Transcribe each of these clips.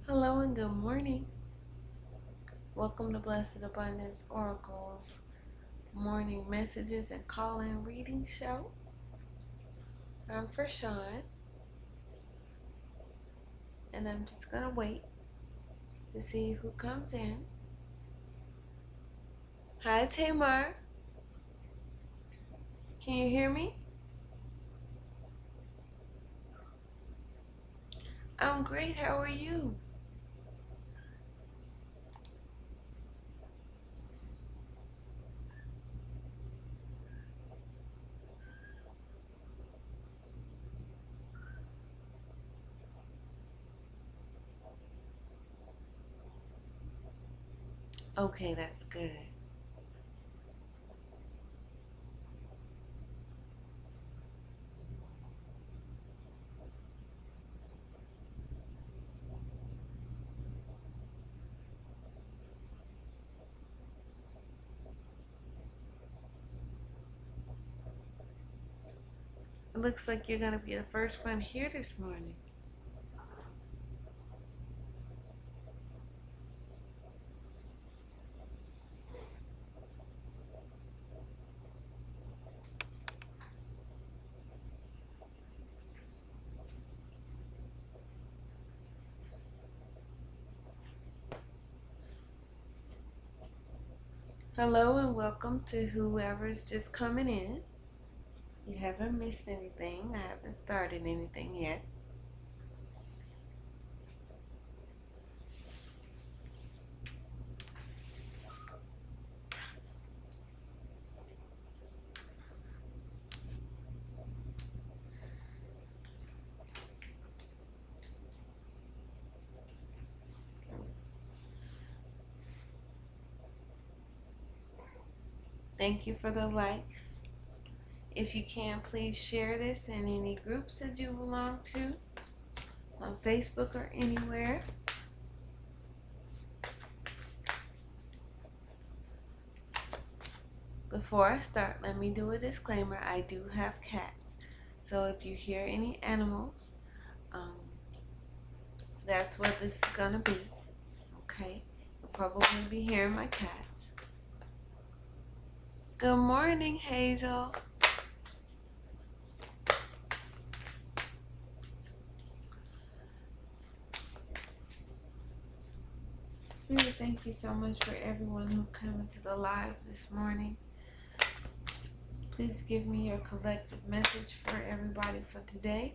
Hello and good morning. Welcome to Blessed Abundance Oracle's morning messages and call-in reading show. I'm for Sean, and I'm just going to wait to see who comes in. Hi, Tamar. Can you hear me? I'm great. How are you? Okay, that's good. It looks like you're going to be the first one here this morning. Hello and welcome to whoever's just coming in. You haven't missed anything. I haven't started anything yet. Thank you for the likes. If you can, please share this in any groups that you belong to, on Facebook or anywhere. Before I start, let me do a disclaimer. I do have cats. So if you hear any animals, that's what this is going to be. Okay? You'll probably be hearing my cats. Good morning, Hazel. Spirit, thank you so much for everyone who came into the live this morning. Please give me your collective message for everybody for today.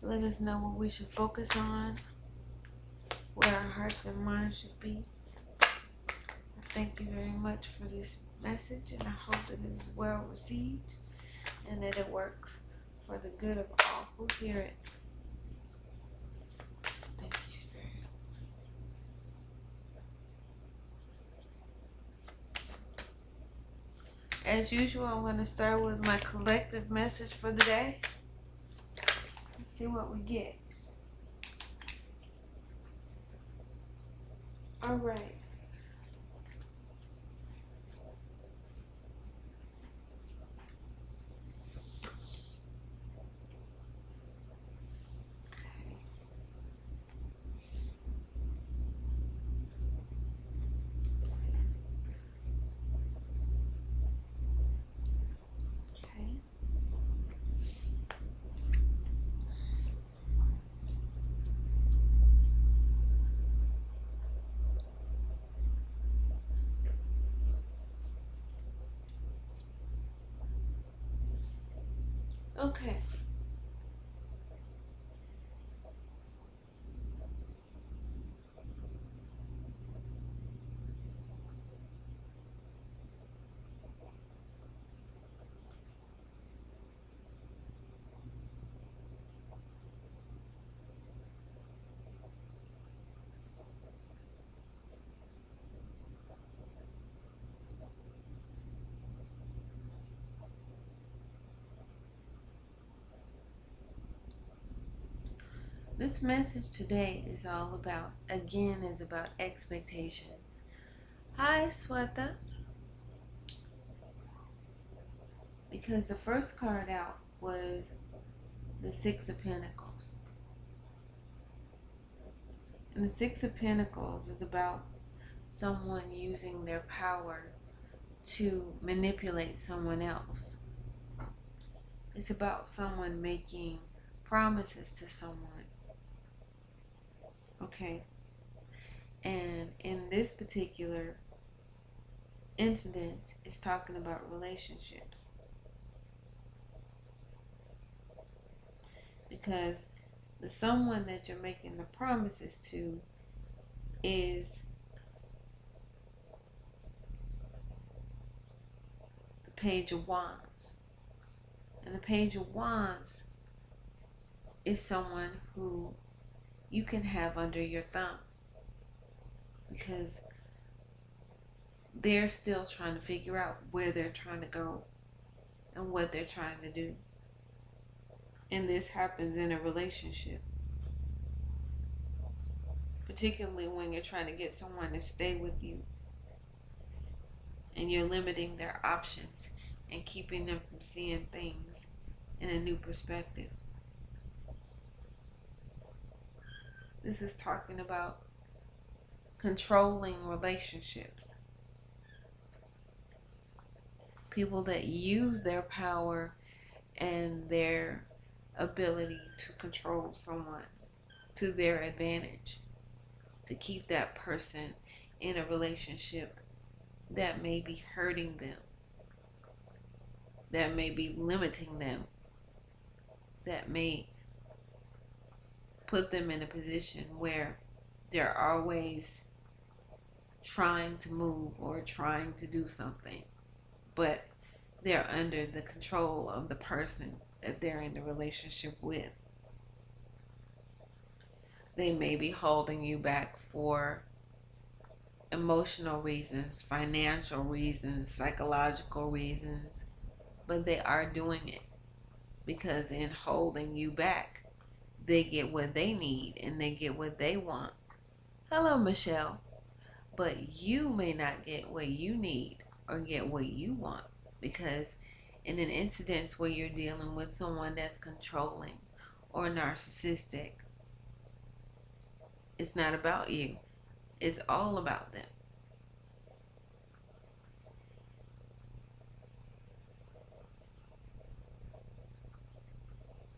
Let us know what we should focus on, where our hearts and minds should be. I thank you very much for this message, and I hope that it is well received and that it works for the good of all who hear it. Thank you, Spirit. As usual, I'm going to start with my collective message for the day. Let's see what we get. All right. Okay. Okay. This message today is all about, again, is about expectations. Hi, Sweta. Because the first card out was the Six of Pentacles. And the Six of Pentacles is about someone using their power to manipulate someone else. It's about someone making promises to someone. Okay. And in this particular incident, it's talking about relationships. Because the someone that you're making the promises to is the Page of Wands. And the Page of Wands is someone who you can have under your thumb, because they're still trying to figure out where they're trying to go and what they're trying to do. And this happens in a relationship, particularly when you're trying to get someone to stay with you and you're limiting their options and keeping them from seeing things in a new perspective. This is talking about controlling relationships. People that use their power and their ability to control someone to their advantage, to keep that person in a relationship that may be hurting them, that may be limiting them, that may put them in a position where they're always trying to move or trying to do something, but they're under the control of the person that they're in the relationship with. They may be holding you back for emotional reasons, financial reasons, psychological reasons, but they are doing it because in holding you back, they get what they need and they get what they want. Hello, Michelle. But you may not get what you need or get what you want, because in an incident where you're dealing with someone that's controlling or narcissistic, it's not about you. It's all about them.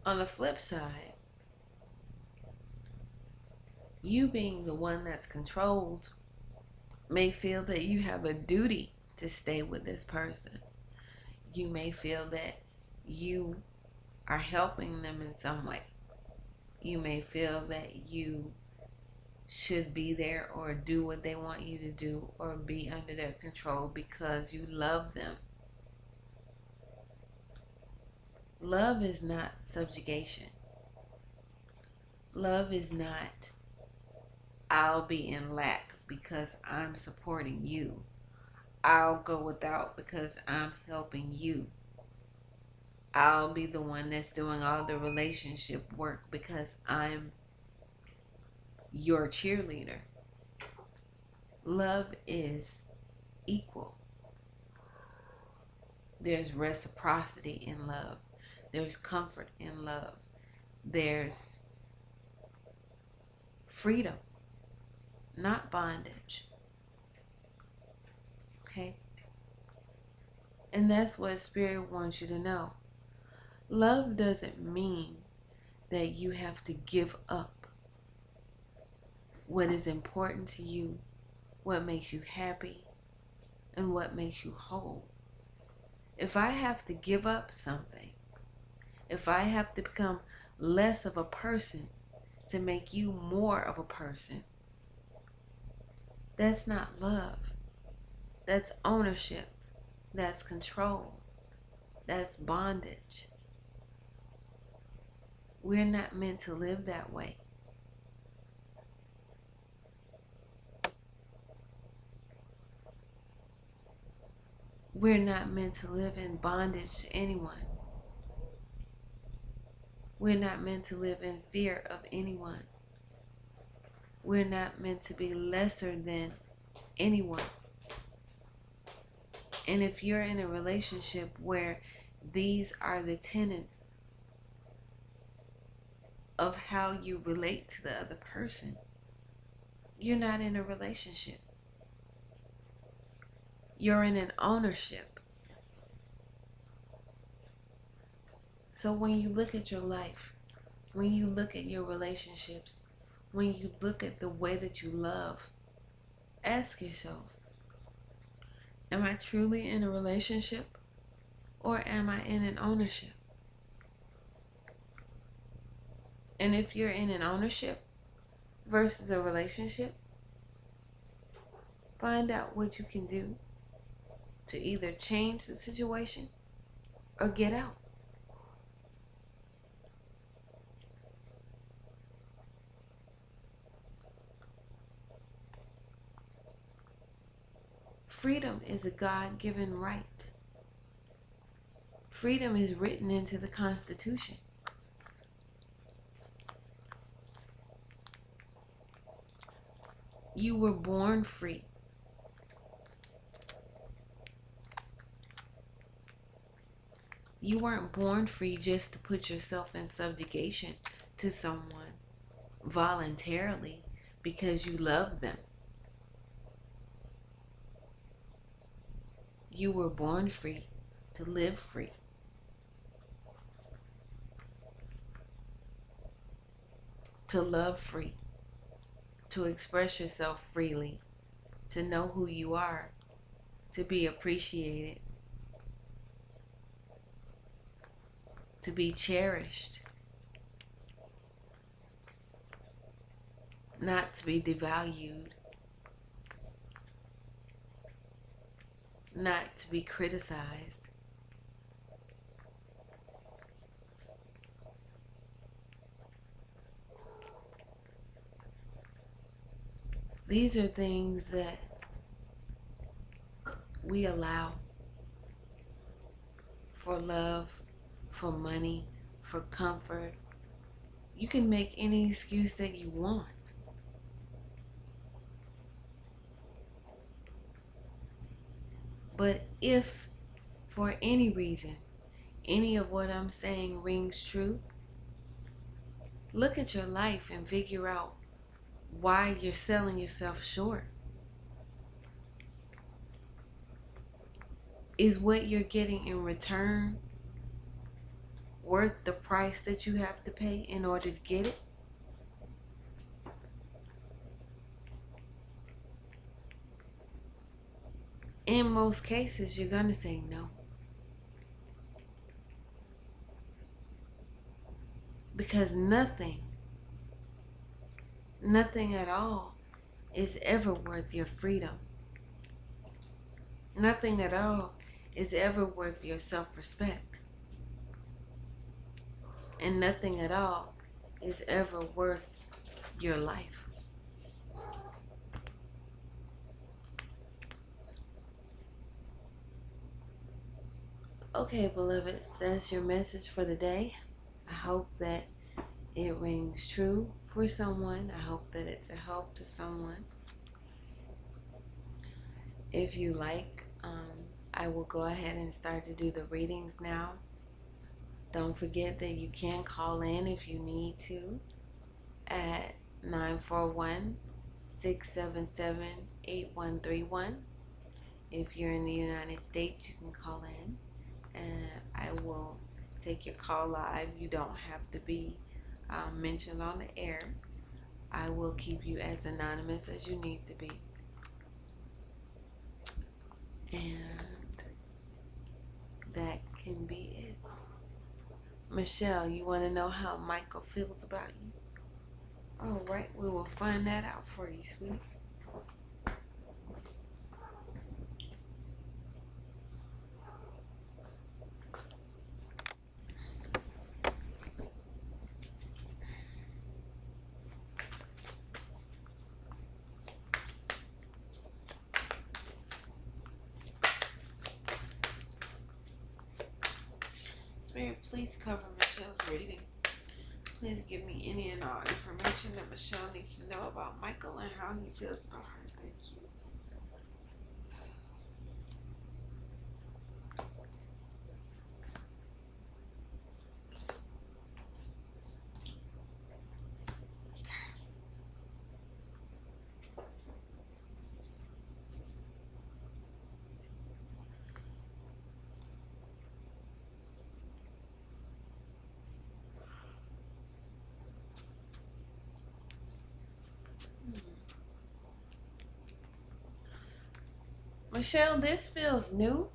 On the flip side, you being the one that's controlled may feel that you have a duty to stay with this person. You may feel that you are helping them in some way. You may feel that you should be there or do what they want you to do or be under their control because you love them. Love is not subjugation. Love is not, I'll be in lack because I'm supporting you. I'll go without because I'm helping you. I'll be the one that's doing all the relationship work because I'm your cheerleader. Love is equal. There's reciprocity in love. There's comfort in love. There's freedom, not bondage. Okay? And that's what Spirit wants you to know. Love doesn't mean that you have to give up what is important to you, what makes you happy, and what makes you whole. If I have to give up something, if I have to become less of a person to make you more of a person, that's not love. That's ownership. That's control. That's bondage. We're not meant to live that way. We're not meant to live in bondage to anyone. We're not meant to live in fear of anyone. We're not meant to be lesser than anyone. And if you're in a relationship where these are the tenets of how you relate to the other person, you're not in a relationship. You're in an ownership. So when you look at your life, when you look at your relationships, when you look at the way that you love, ask yourself, am I truly in a relationship or am I in an ownership? And if you're in an ownership versus a relationship, find out what you can do to either change the situation or get out. Freedom is a God-given right. Freedom is written into the Constitution. You were born free. You weren't born free just to put yourself in subjugation to someone voluntarily because you love them. You were born free to live free. To love free. To express yourself freely. To know who you are. To be appreciated. To be cherished. Not to be devalued. Not to be criticized. These are things that we allow for love, for money, for comfort. You can make any excuse that you want. But if, for any reason, any of what I'm saying rings true, look at your life and figure out why you're selling yourself short. Is what you're getting in return worth the price that you have to pay in order to get it? In most cases, you're going to say no. Because nothing at all is ever worth your freedom. Nothing at all is ever worth your self-respect. And nothing at all is ever worth your life. Okay, beloveds, that's your message for the day. I hope that it rings true for someone. I hope that it's a help to someone. If you like, I will go ahead and start to do the readings now. Don't forget that you can call in if you need to at 941-677-8131. If you're in the United States, you can call in and I will take your call live. You don't have to be mentioned on the air. I will keep you as anonymous as you need to be. And that can be it. Michelle, you want to know how Michael feels about you? All right, we will find that out for you, sweetie. Spirit, please cover Michelle's reading. Please give me any and all information that Michelle needs to know about Michael and how he feels about her. Thank you. Michelle, this feels new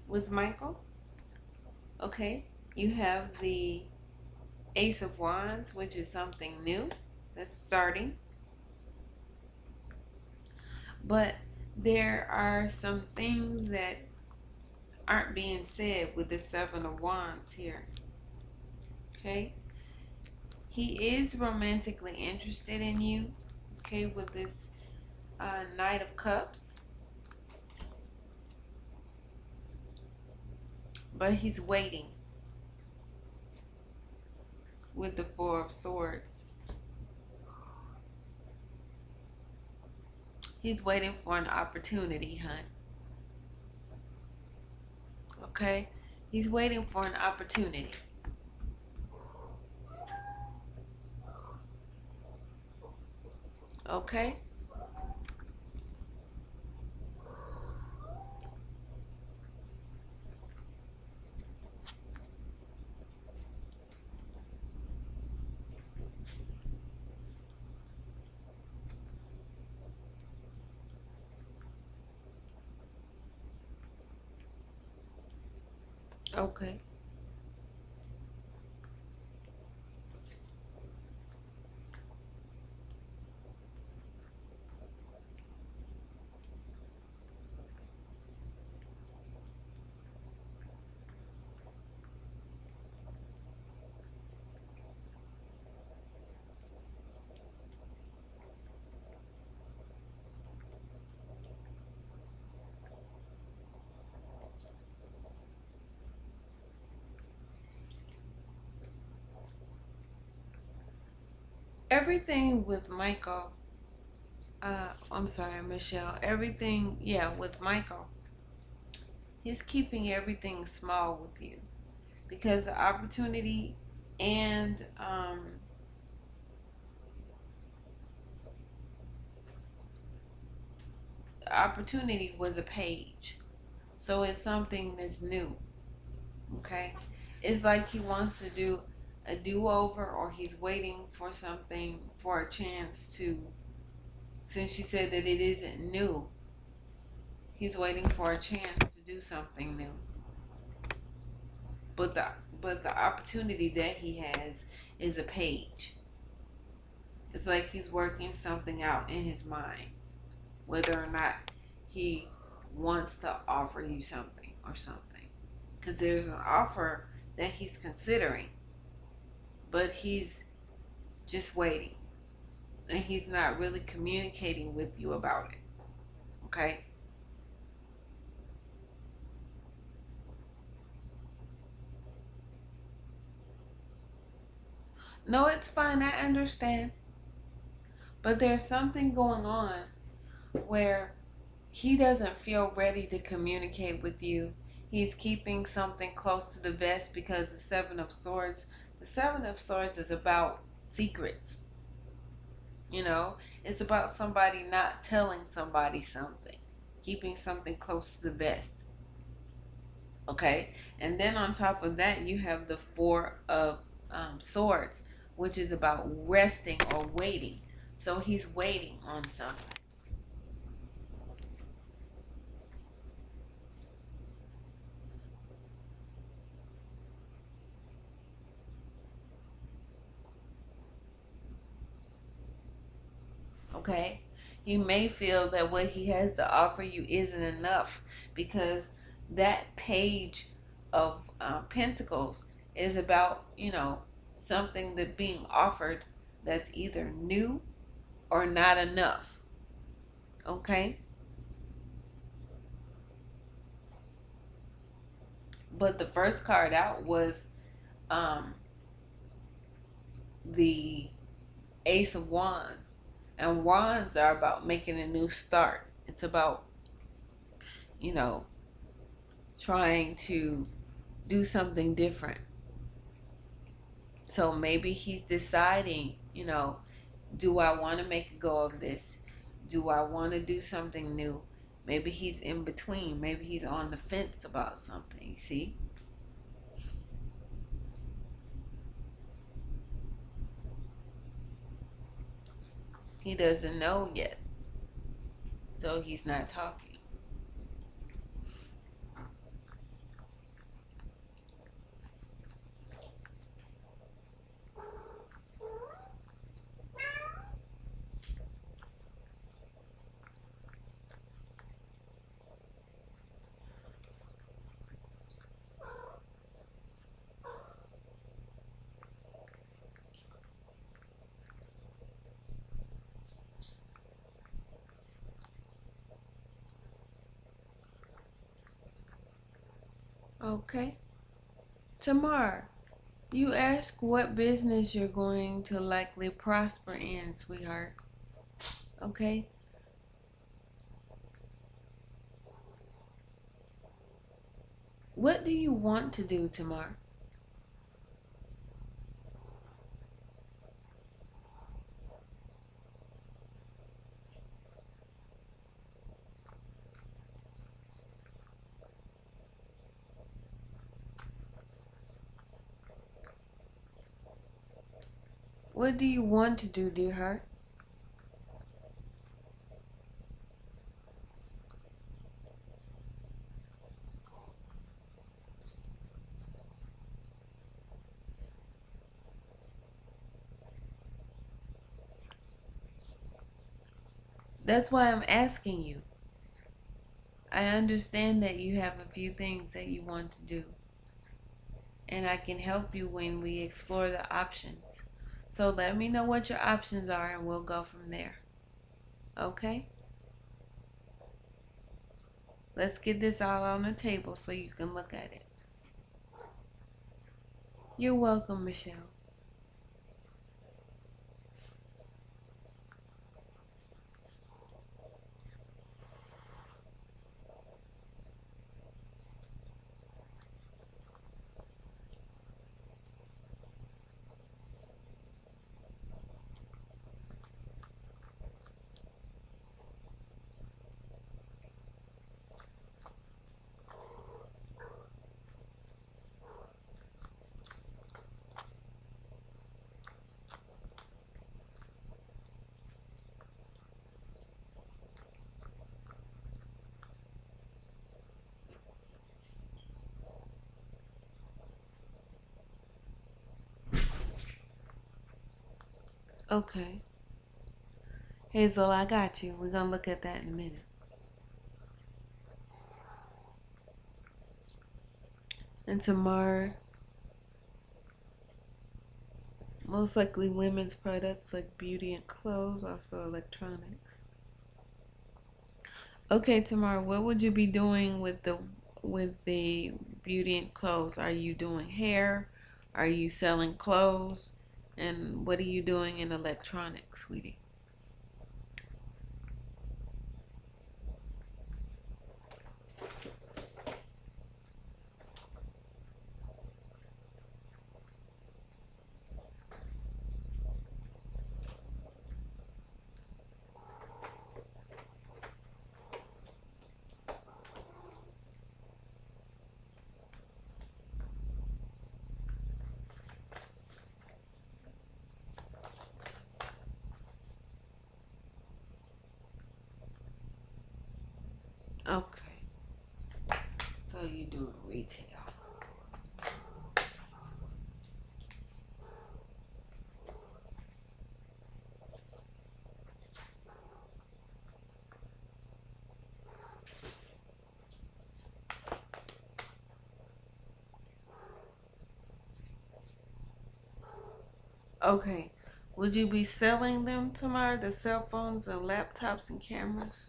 with Michael. Okay, you have the Ace of Wands, which is something new that's starting. But there are some things that aren't being said with the Seven of Wands here. Okay, he is romantically interested in you. Okay, with this Knight of Cups. But he's waiting with the Four of Swords. He's waiting for an opportunity, hun. Okay? He's waiting for an opportunity. Okay? Okay. Everything with Michael, I'm sorry, Michelle. Everything, yeah, with Michael, he's keeping everything small with you because the opportunity and the opportunity was a page. So it's something that's new. Okay? It's like he wants to do a do-over, or he's waiting for something, for a chance to, since you said that it isn't new, he's waiting for a chance to do something new. But the opportunity that he has is a page. It's like he's working something out in his mind, whether or not he wants to offer you something or something. Because there's an offer that he's considering, but he's just waiting. And he's not really communicating with you about it. Okay? No, it's fine. I understand. But there's something going on where he doesn't feel ready to communicate with you. He's keeping something close to the vest because the Seven of Swords is about secrets. You know, it's about somebody not telling somebody something, keeping something close to the vest. Okay, and then on top of that, you have the Four of Swords, which is about resting or waiting. So he's waiting on something. Okay, he may feel that what he has to offer you isn't enough because that page of Pentacles is about, something that being offered that's either new or not enough. Okay, but the first card out was um, the Ace of Wands, and wands are about making a new start. It's about, you know, trying to do something different. So maybe he's deciding, do I want to make a go of this? Do I want to do something new? Maybe he's in between. Maybe he's on the fence about something. You see? He doesn't know yet. So he's not talking. Okay. Tamar, you ask what business you're going to likely prosper in, sweetheart. Okay? What do you want to do, Tamar? What do you want to do, dear heart? That's why I'm asking you. I understand that you have a few things that you want to do, and I can help you when we explore the options. So let me know what your options are, and we'll go from there. Okay? Let's get this all on the table so you can look at it. You're welcome, Michelle. Okay. Hazel, I got you. We're going to look at that in a minute. And tomorrow, most likely women's products like beauty and clothes, also electronics. Okay, tomorrow, what would you be doing with the beauty and clothes? Are you doing hair? Are you selling clothes? And what are you doing in electronics, sweetie? Okay. So you're doing retail. Okay. Would you be selling them tomorrow, the cell phones and laptops and cameras?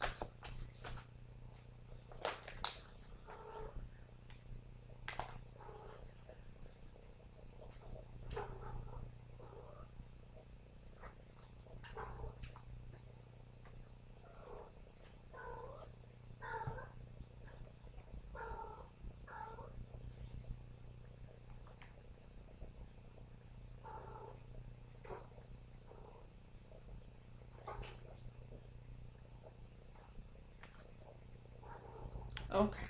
Okay.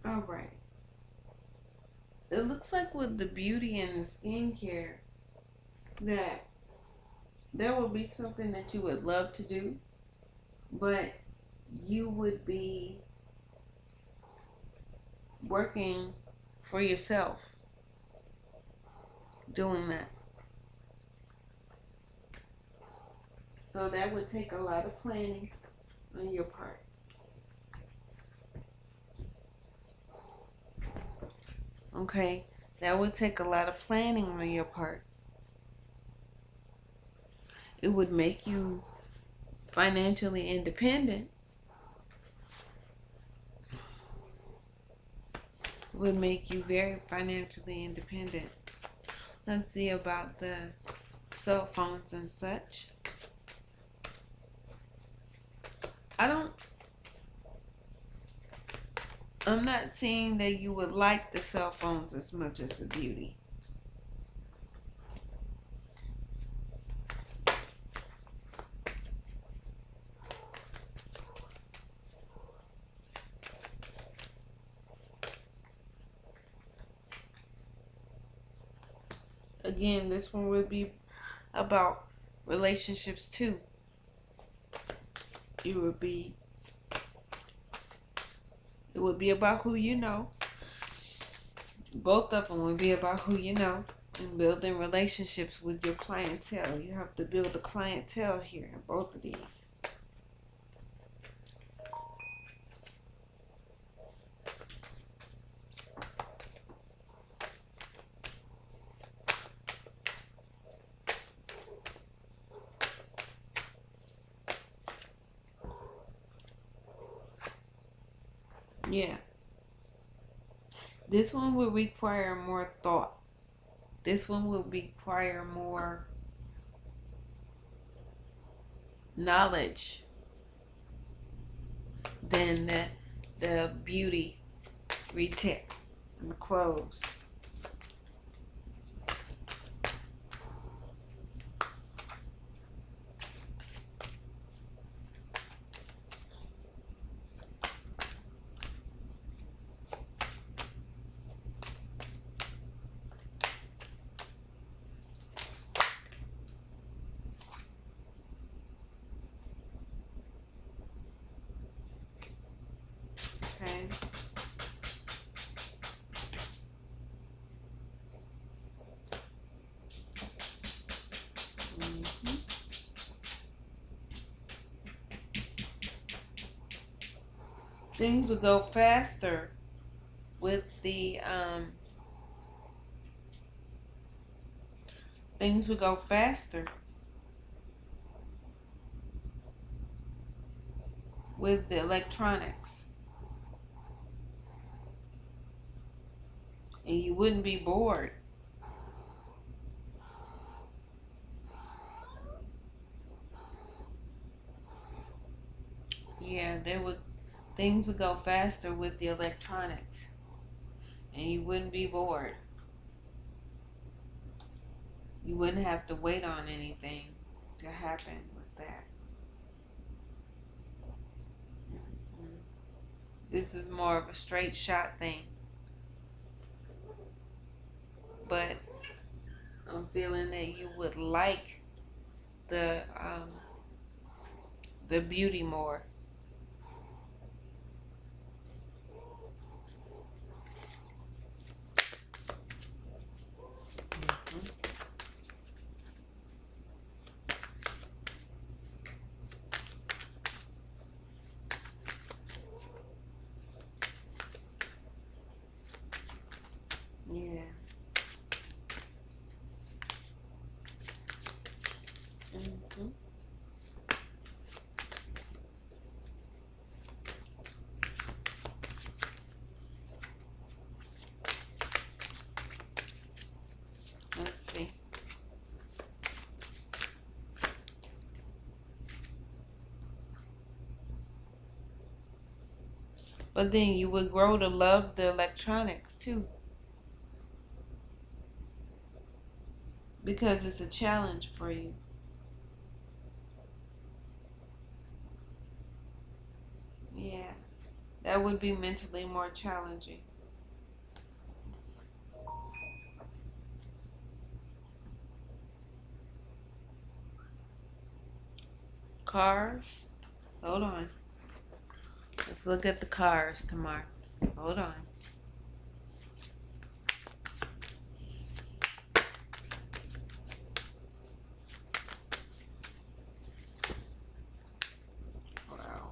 All right. It looks like with the beauty and the skincare that there will be something that you would love to do, but you would be working for yourself doing that. So that would take a lot of planning on your part. Okay? That would take a lot of planning on your part. It would make you financially independent. Would make you very financially independent. Let's see about the cell phones and such. I'm not seeing that you would like the cell phones as much as the beauty. Again, this one would be about relationships too. It would be about who you know. Both of them would be about who you know and building relationships with your clientele. You have to build a clientele here in both of these. Yeah. This one will require more thought. This one will require more knowledge than the beauty retail and the clothes. Okay. Mm-hmm. Things would go faster with the things would go faster with the electronics, and you wouldn't be bored. Yeah, things would go faster with the electronics, and you wouldn't be bored. You wouldn't have to wait on anything to happen with that. Mhm. This is more of a straight shot thing, but I'm feeling that you would like the beauty more. Mhm. Yeah. Mhm. Let's see. But then you would grow to love the electronics too, because it's a challenge for you. Yeah. That would be mentally more challenging. Cars? Hold on. Let's look at the cars tomorrow. Hold on. Wow.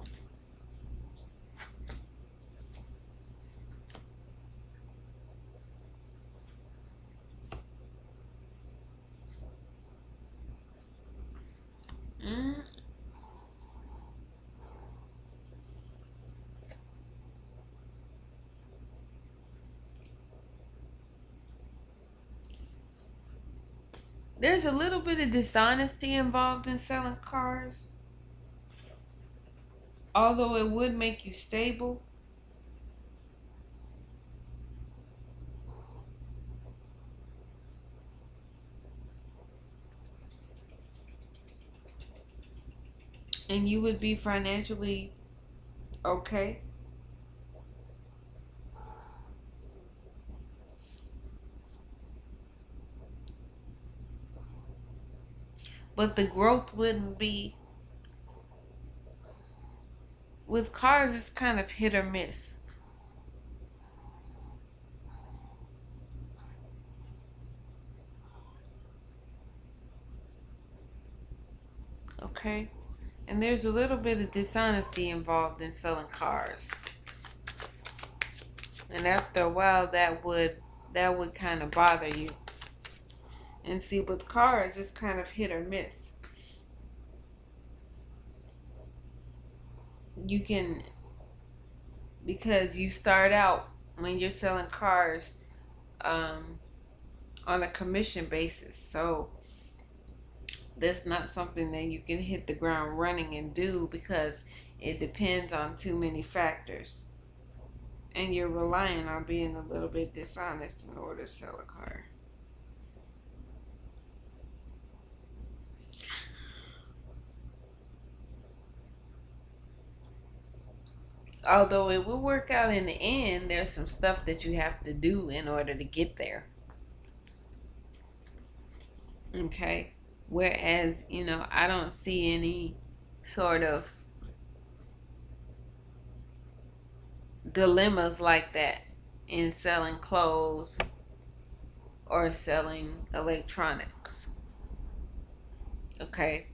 Mm. There's a little bit of dishonesty involved in selling cars, although it would make you stable. And you would be financially okay. But the growth wouldn't be. With cars, it's kind of hit or miss. Okay? And there's a little bit of dishonesty involved in selling cars. And after a while that would kind of bother you. And see, with cars, it's kind of hit or miss. You can, because you start out when you're selling cars um, on a commission basis. So that's not something that you can hit the ground running and do, because it depends on too many factors. And you're relying on being a little bit dishonest in order to sell a car. Although it will work out in the end, there's some stuff that you have to do in order to get there. Okay? Whereas, I don't see any sort of dilemmas like that in selling clothes or selling electronics. Okay?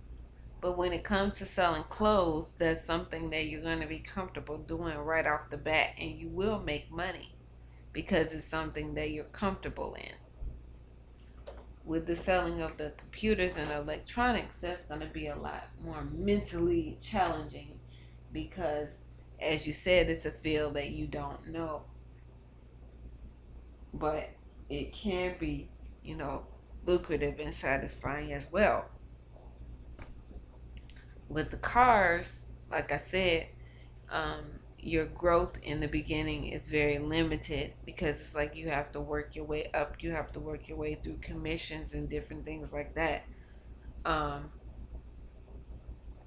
But when it comes to selling clothes, that's something that you're going to be comfortable doing right off the bat, and you will make money because it's something that you're comfortable in. With the selling of the computers and electronics, that's going to be a lot more mentally challenging because, as you said, it's a field that you don't know. But it can be, lucrative and satisfying as well. With the cars, like I said, your growth in the beginning is very limited because it's like you have to work your way up, you have to work your way through commissions and different things like that. Um,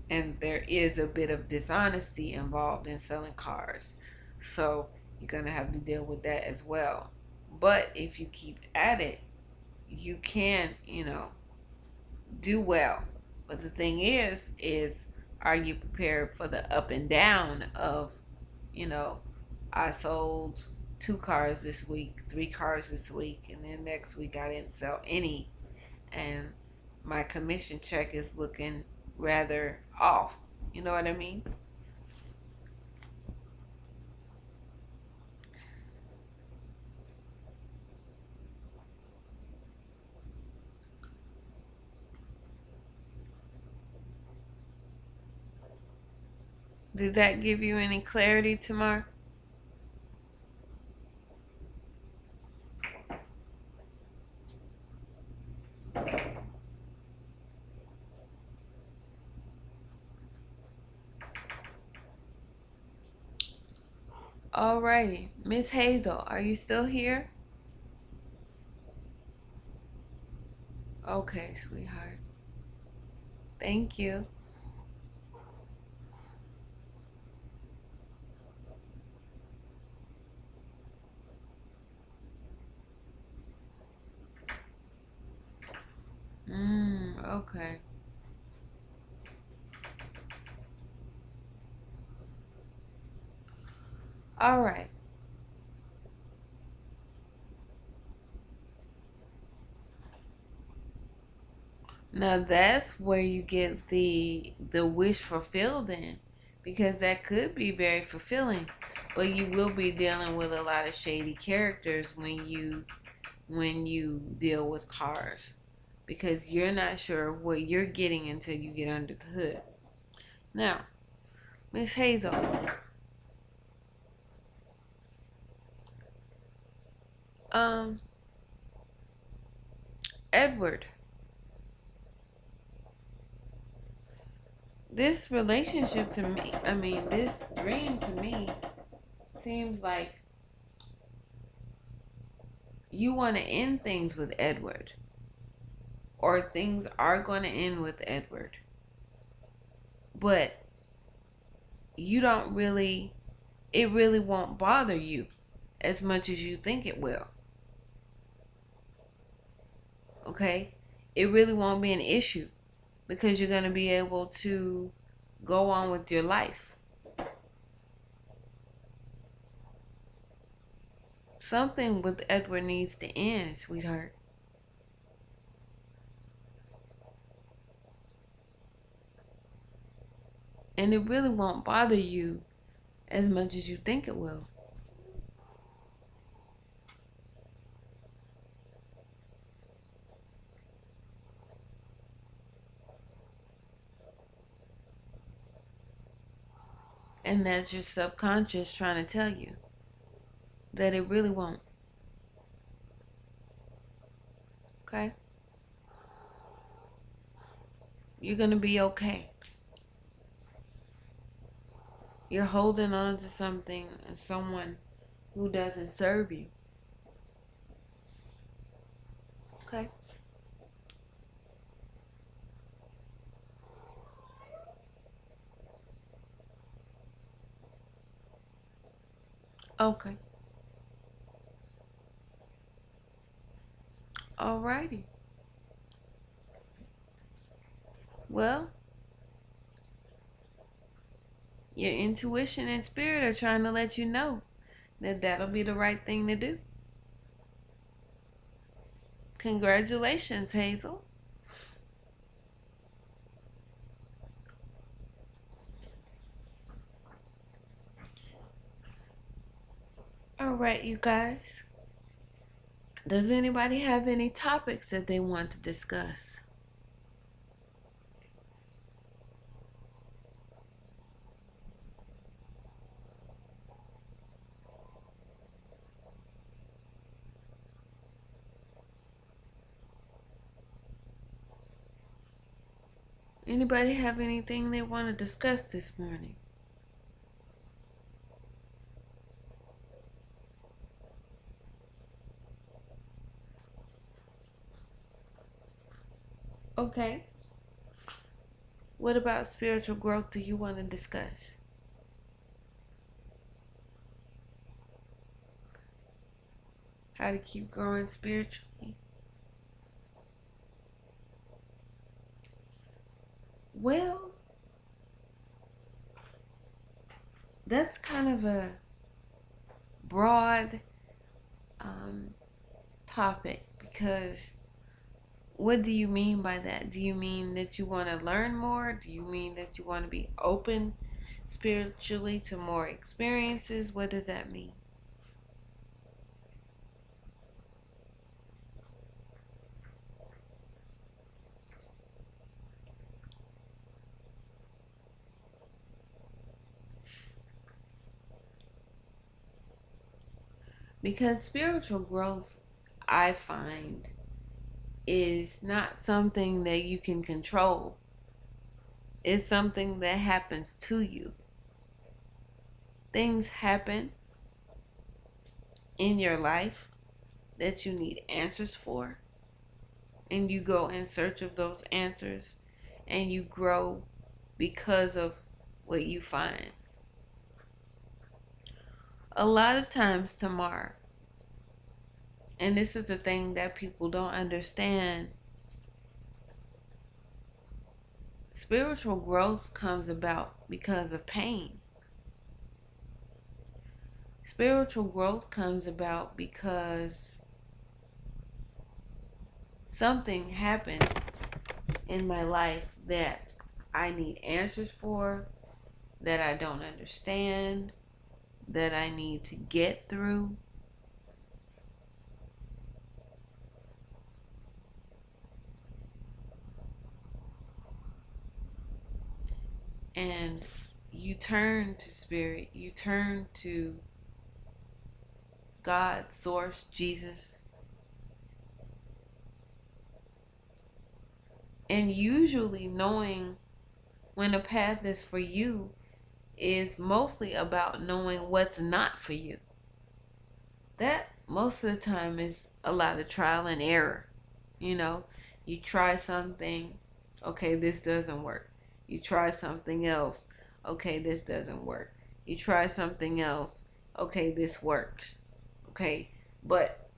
and there is a bit of dishonesty involved in selling cars. So you're going to have to deal with that as well. But if you keep at it, you can, do well. But the thing is are you prepared for the up and down of, you know, I sold 2 cars this week, 3 cars this week, and then next week I didn't sell any, and my commission check is looking rather off. You know what I mean? Did that give you any clarity, Tamar? Alrighty. Miss Hazel, are you still here? Okay, sweetheart. Thank you. Okay. All right. Now that's where you get the wish fulfilled in, because that could be very fulfilling, but you will be dealing with a lot of shady characters when you deal with cars, because you're not sure what you're getting until you get under the hood. Now, Miss Hazel, um, Edward, this relationship to me, this dream to me seems like you want to end things with Edward, or things are going to end with Edward, but you don't really, it really won't bother you as much as you think it will. Okay? It really won't be an issue because you're going to be able to go on with your life. Something with Edward needs to end, sweetheart. And it really won't bother you as much as you think it will. And that's your subconscious trying to tell you that it really won't. Okay? You're going to be okay. You're holding on to something and someone who doesn't serve you. Okay? Okay. Alrighty. Well, your intuition and spirit are trying to let you know that that'll be the right thing to do. Congratulations, Hazel. Alright, you guys. Does anybody have any topics that they want to discuss? Anybody have anything they want to discuss this morning? Okay. What about spiritual growth do you want to discuss? How to keep growing spiritually? Well, that's kind of a broad topic, because what do you mean by that? Do you mean that you want to learn more? Do you mean that you want to be open spiritually to more experiences? What does that mean? Because spiritual growth, I find, is not something that you can control. It's something that happens to you. Things happen in your life that you need answers for, and you go in search of those answers, and you grow because of what you find. A lot of times, Tamar, and this is the thing that people don't understand, spiritual growth comes about because of pain. Spiritual growth comes about because something happened in my life that I need answers for, that I don't understand, that I need to get through. And you turn to spirit, you turn to God, source, Jesus. And usually knowing when a path is for you is mostly about knowing what's not for you. That most of the time is a lot of trial and error. You know, you try something, okay, this doesn't work. You try something else, okay, this doesn't work. You try something else, okay, this works. Okay, but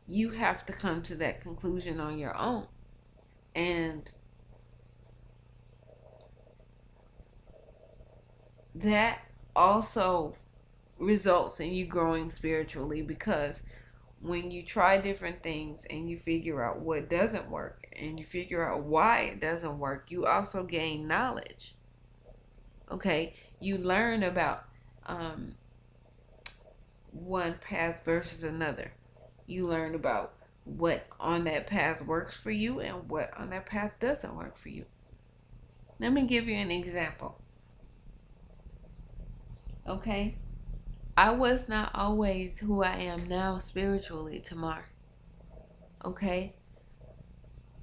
you have to come to that conclusion on your own. And that also results in you growing spiritually, because when you try different things and you figure out what doesn't work and you figure out why it doesn't work, you also gain knowledge. Okay, you learn about um, one path versus another. You learn about what on that path works for you and what on that path doesn't work for you. Let me give you an example. Okay, I was not always who I am now spiritually, Tamar. Okay,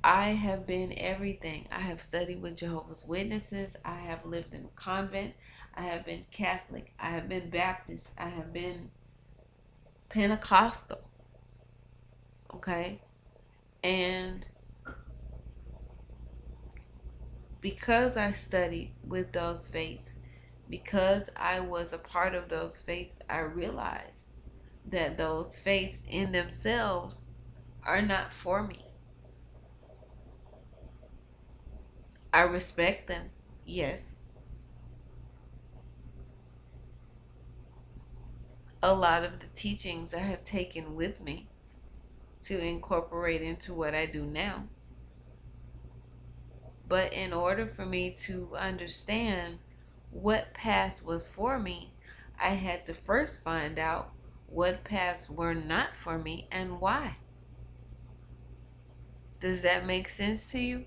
I have been everything. I have studied with Jehovah's Witnesses. I have lived in a convent. I have been Catholic. I have been Baptist. I have been Pentecostal. Okay? And because I studied with those faiths, because I was a part of those faiths, I realized that those faiths in themselves are not for me. I respect them, yes. A lot of the teachings I have taken with me to incorporate into what I do now. But in order for me to understand what path was for me, I had to first find out what paths were not for me and why. Does that make sense to you?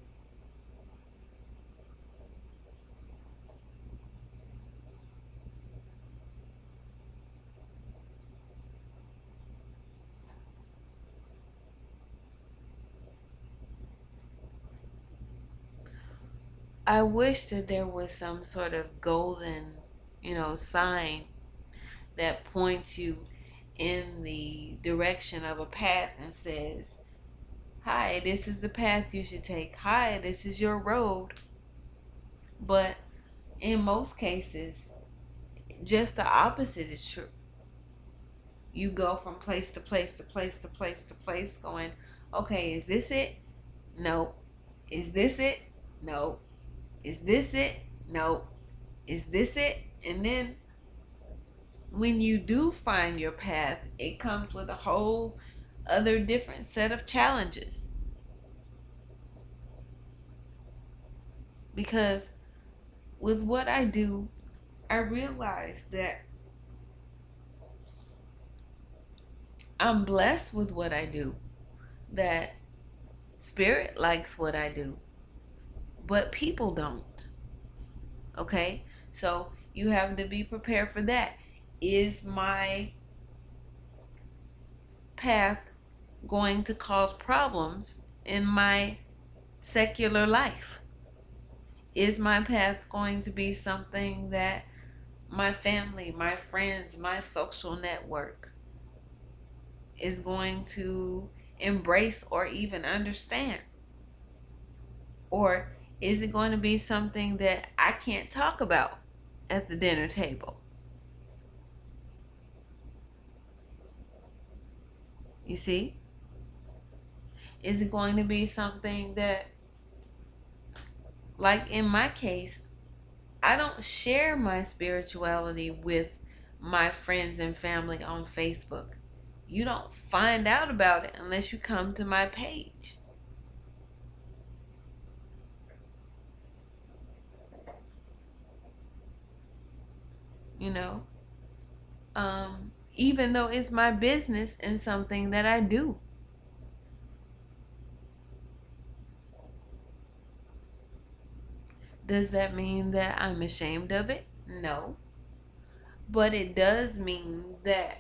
I wish that there was some sort of golden, sign that points you in the direction of a path and says, hi, this is the path you should take. Hi, this is your road. But in most cases, just the opposite is true. You go from place to place to place to place to place going, okay, is this it? No. Is this it? No. Is this it? No. Is this it? And then when you do find your path, it comes with a whole other different set of challenges. Because with what I do, I realize that I'm blessed with what I do, that spirit likes what I do, but people don't. Okay? So you have to be prepared for that. Is my path going to cause problems in my secular life? Is my path going to be something that my family, my friends, my social network is going to embrace or even understand? Or is it going to be something that I can't talk about at the dinner table? You see? Is it going to be something that, like in my case, I don't share my spirituality with my friends and family on Facebook. You don't find out about it unless you come to my page. You know? Even though it's my business and something that I do. Does that mean that I'm ashamed of it? No. But it does mean that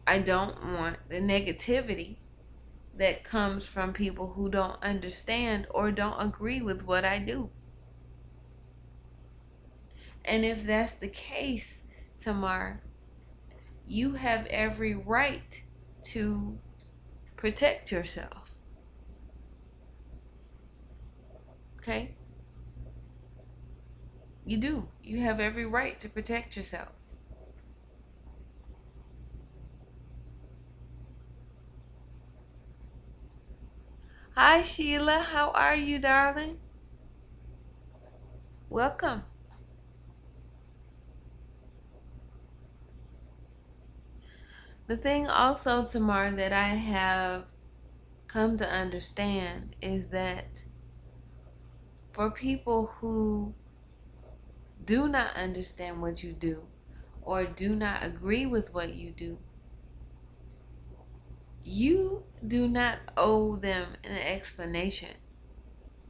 I don't want the negativity that comes from people who don't understand or don't agree with what I do. And if that's the case, Tamar, you have every right to protect yourself. Okay? You do. You have every right to protect yourself. Hi, Sheila. How are you, darling? Welcome. The thing also, Tamar, that I have come to understand is that for people who do not understand what you do or do not agree with what you do, you do not owe them an explanation.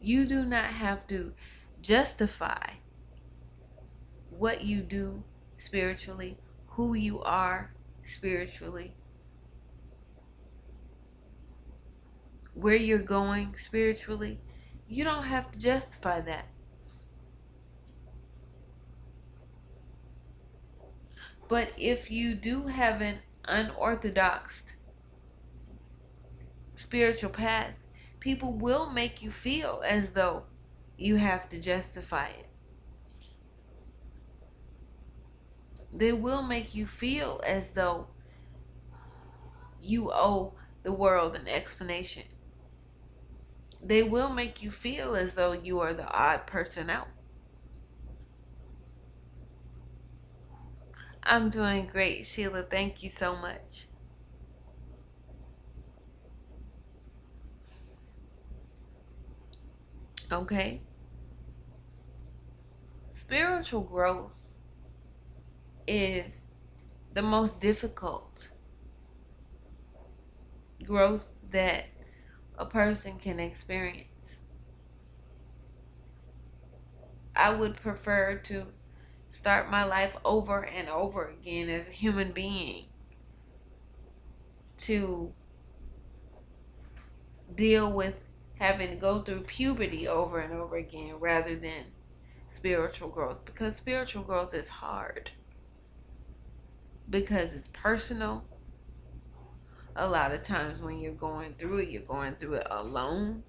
You do not have to justify what you do spiritually, who you are spiritually, where you're going spiritually. You don't have to justify that. But if you do have an unorthodox spiritual path, people will make you feel as though you have to justify it. They will make you feel as though you owe the world an explanation. They will make you feel as though you are the odd person out. I'm doing great, Sheila. Thank you so much. Okay? Spiritual growth is the most difficult growth that a person can experience. I would prefer to start my life over and over again as a human being to deal with having to go through puberty over and over again rather than spiritual growth, because spiritual growth is hard, because it's personal. A lot of times when you're going through it alone.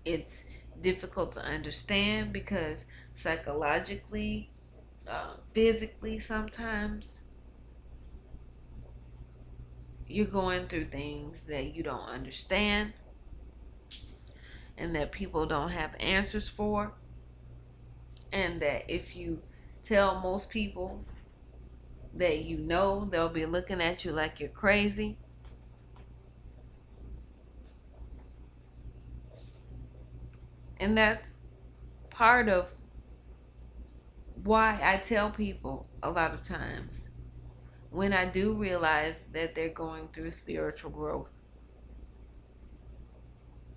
It's difficult to understand because psychologically, physically, sometimes you're going through things that you don't understand and that people don't have answers for, and that if you tell most people that you know, they'll be looking at you like you're crazy. And that's part of why I tell people a lot of times when I do realize that they're going through spiritual growth,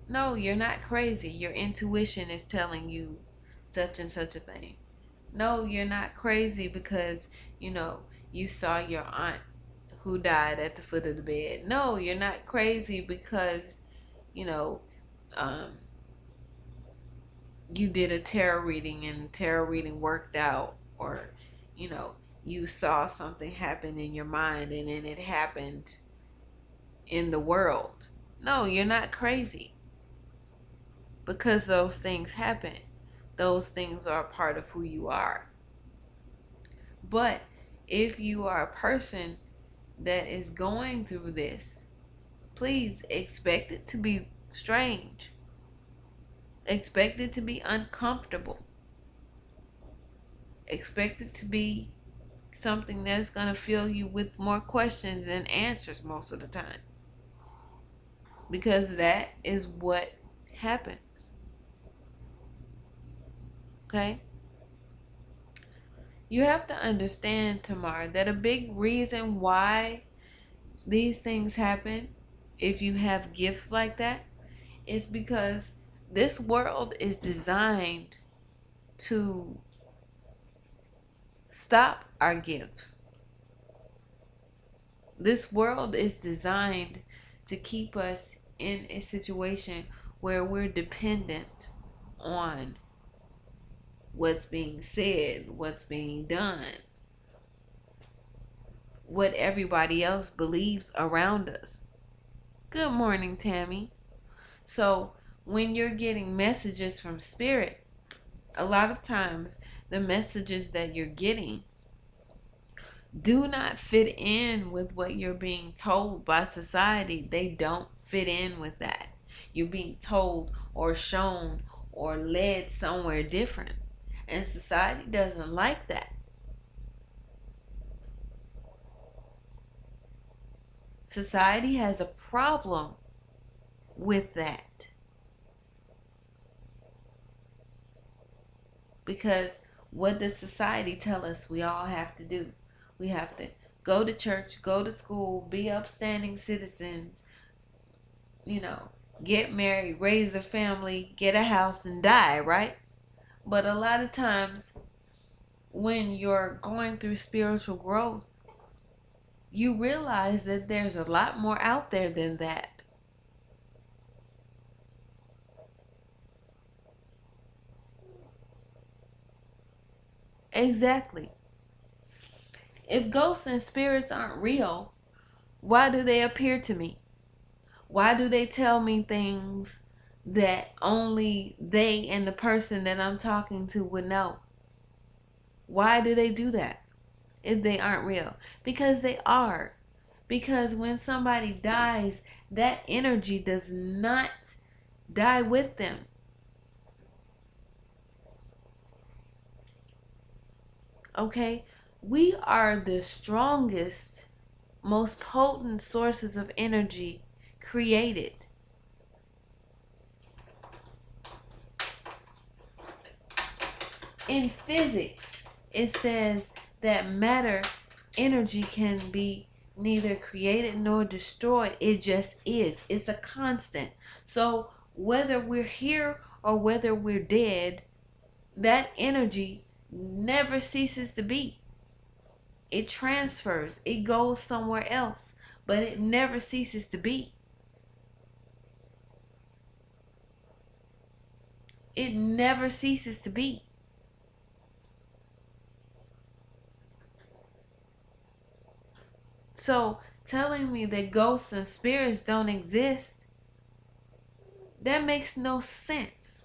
no, you're not crazy. Your intuition is telling you such and such a thing. No, you're not crazy because, you saw your aunt who died at the foot of the bed. No, you're not crazy because, you know, um, you did a tarot reading and the tarot reading worked out, or, you know, you saw something happen in your mind and then it happened in the world. No, you're not crazy because those things happen. Those things are a part of who you are. But if you are a person that is going through this, please expect it to be strange. Expect it to be uncomfortable. Expect it to be something that's going to fill you with more questions than answers most of the time. Because that is what happens. Okay? You have to understand, Tamar, that a big reason why these things happen, if you have gifts like that, is because this world is designed to stop our gifts. This world is designed to keep us in a situation where we're dependent on what's being said, what's being done, what everybody else believes around us. Good morning, Tammy. So, when you're getting messages from Spirit, a lot of times the messages that you're getting do not fit in with what you're being told by society. They don't fit in with that. You're being told or shown or led somewhere different. And society doesn't like that. Society has a problem with that. Because what does society tell us we all have to do? We have to go to church, go to school, be upstanding citizens, get married, raise a family, get a house, and die, right? But a lot of times when you're going through spiritual growth, you realize that there's a lot more out there than that. Exactly. If ghosts and spirits aren't real, why do they appear to me? Why do they tell me things that only they and the person that I'm talking to would know? Why do they do that if they aren't real? Because they are. Because when somebody dies, that energy does not die with them. Okay? We are the strongest, most potent sources of energy created. In physics, it says that matter, energy can be neither created nor destroyed. It just is. It's a constant. So whether we're here or whether we're dead, that energy never ceases to be. It transfers. It goes somewhere else, but it never ceases to be. It never ceases to be. So telling me that ghosts and spirits don't exist, that makes no sense.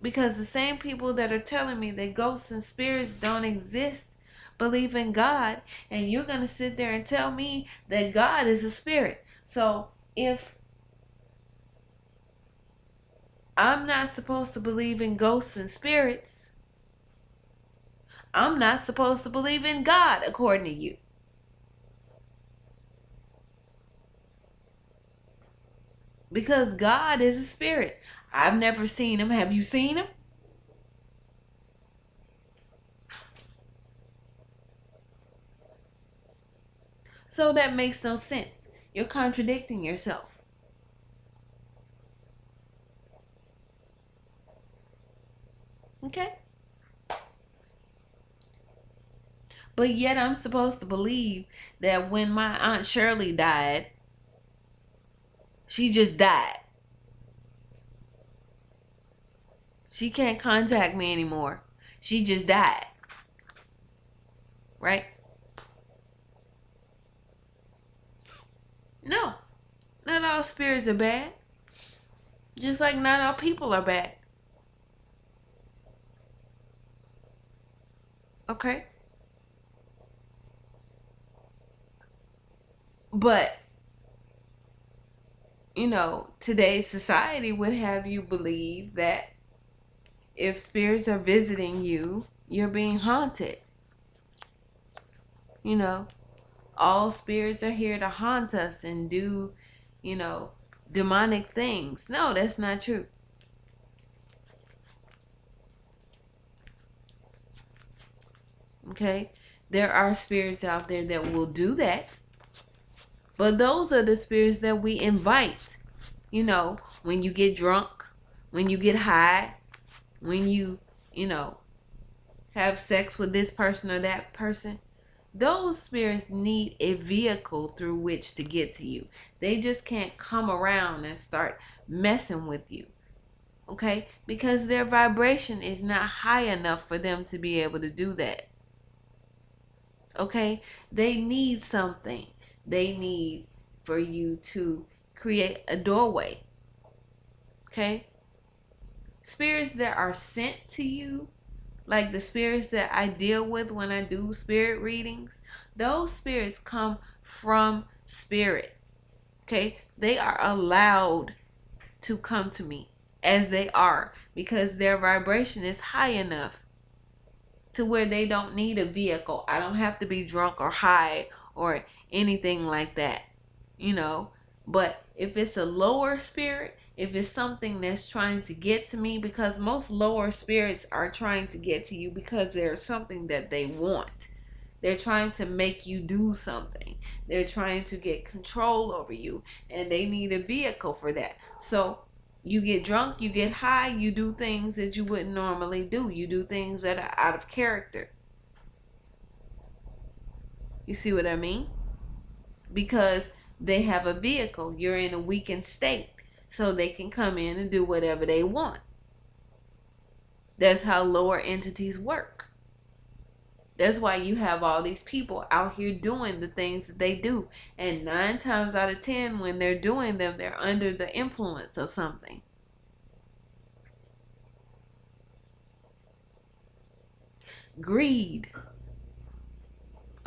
Because the same people that are telling me that ghosts and spirits don't exist believe in God, and you're going to sit there and tell me that God is a spirit. So if I'm not supposed to believe in ghosts and spirits, I'm not supposed to believe in God according to you. Because God is a spirit. I've never seen him. Have you seen him? So that makes no sense. You're contradicting yourself. Okay? But yet I'm supposed to believe that when my Aunt Shirley died, she just died. She can't contact me anymore. She just died. Right? No. Not all spirits are bad. Just like not all people are bad. Okay? But, today's society would have you believe that if spirits are visiting you, you're being haunted. All spirits are here to haunt us and do, demonic things. No, that's not true. Okay? There are spirits out there that will do that. But those are the spirits that we invite. When you get drunk, when you get high, when you, have sex with this person or that person. those spirits need a vehicle through which to get to you. They just can't come around and start messing with you. Okay? Because their vibration is not high enough for them to be able to do that. Okay? They need something. They need for you to create a doorway. Okay? Spirits that are sent to you, like the spirits that I deal with when I do spirit readings, those spirits come from spirit. Okay? They are allowed to come to me as they are because their vibration is high enough to where they don't need a vehicle. I don't have to be drunk or high or anything like that, you know. But if it's a lower spirit, if it's something that's trying to get to me, because most lower spirits are trying to get to you because there's something that they want. They're trying to make you do something. They're trying to get control over you, and they need a vehicle for that. So you get drunk, you get high, you do things that you wouldn't normally do. You do things that are out of character. You see what I mean? Because they have a vehicle. You're in a weakened state, so they can come in and do whatever they want. That's how lower entities work. That's why you have all these people out here doing the things that they do. And 9 times out of 10, when they're doing them, they're under the influence of something. Greed.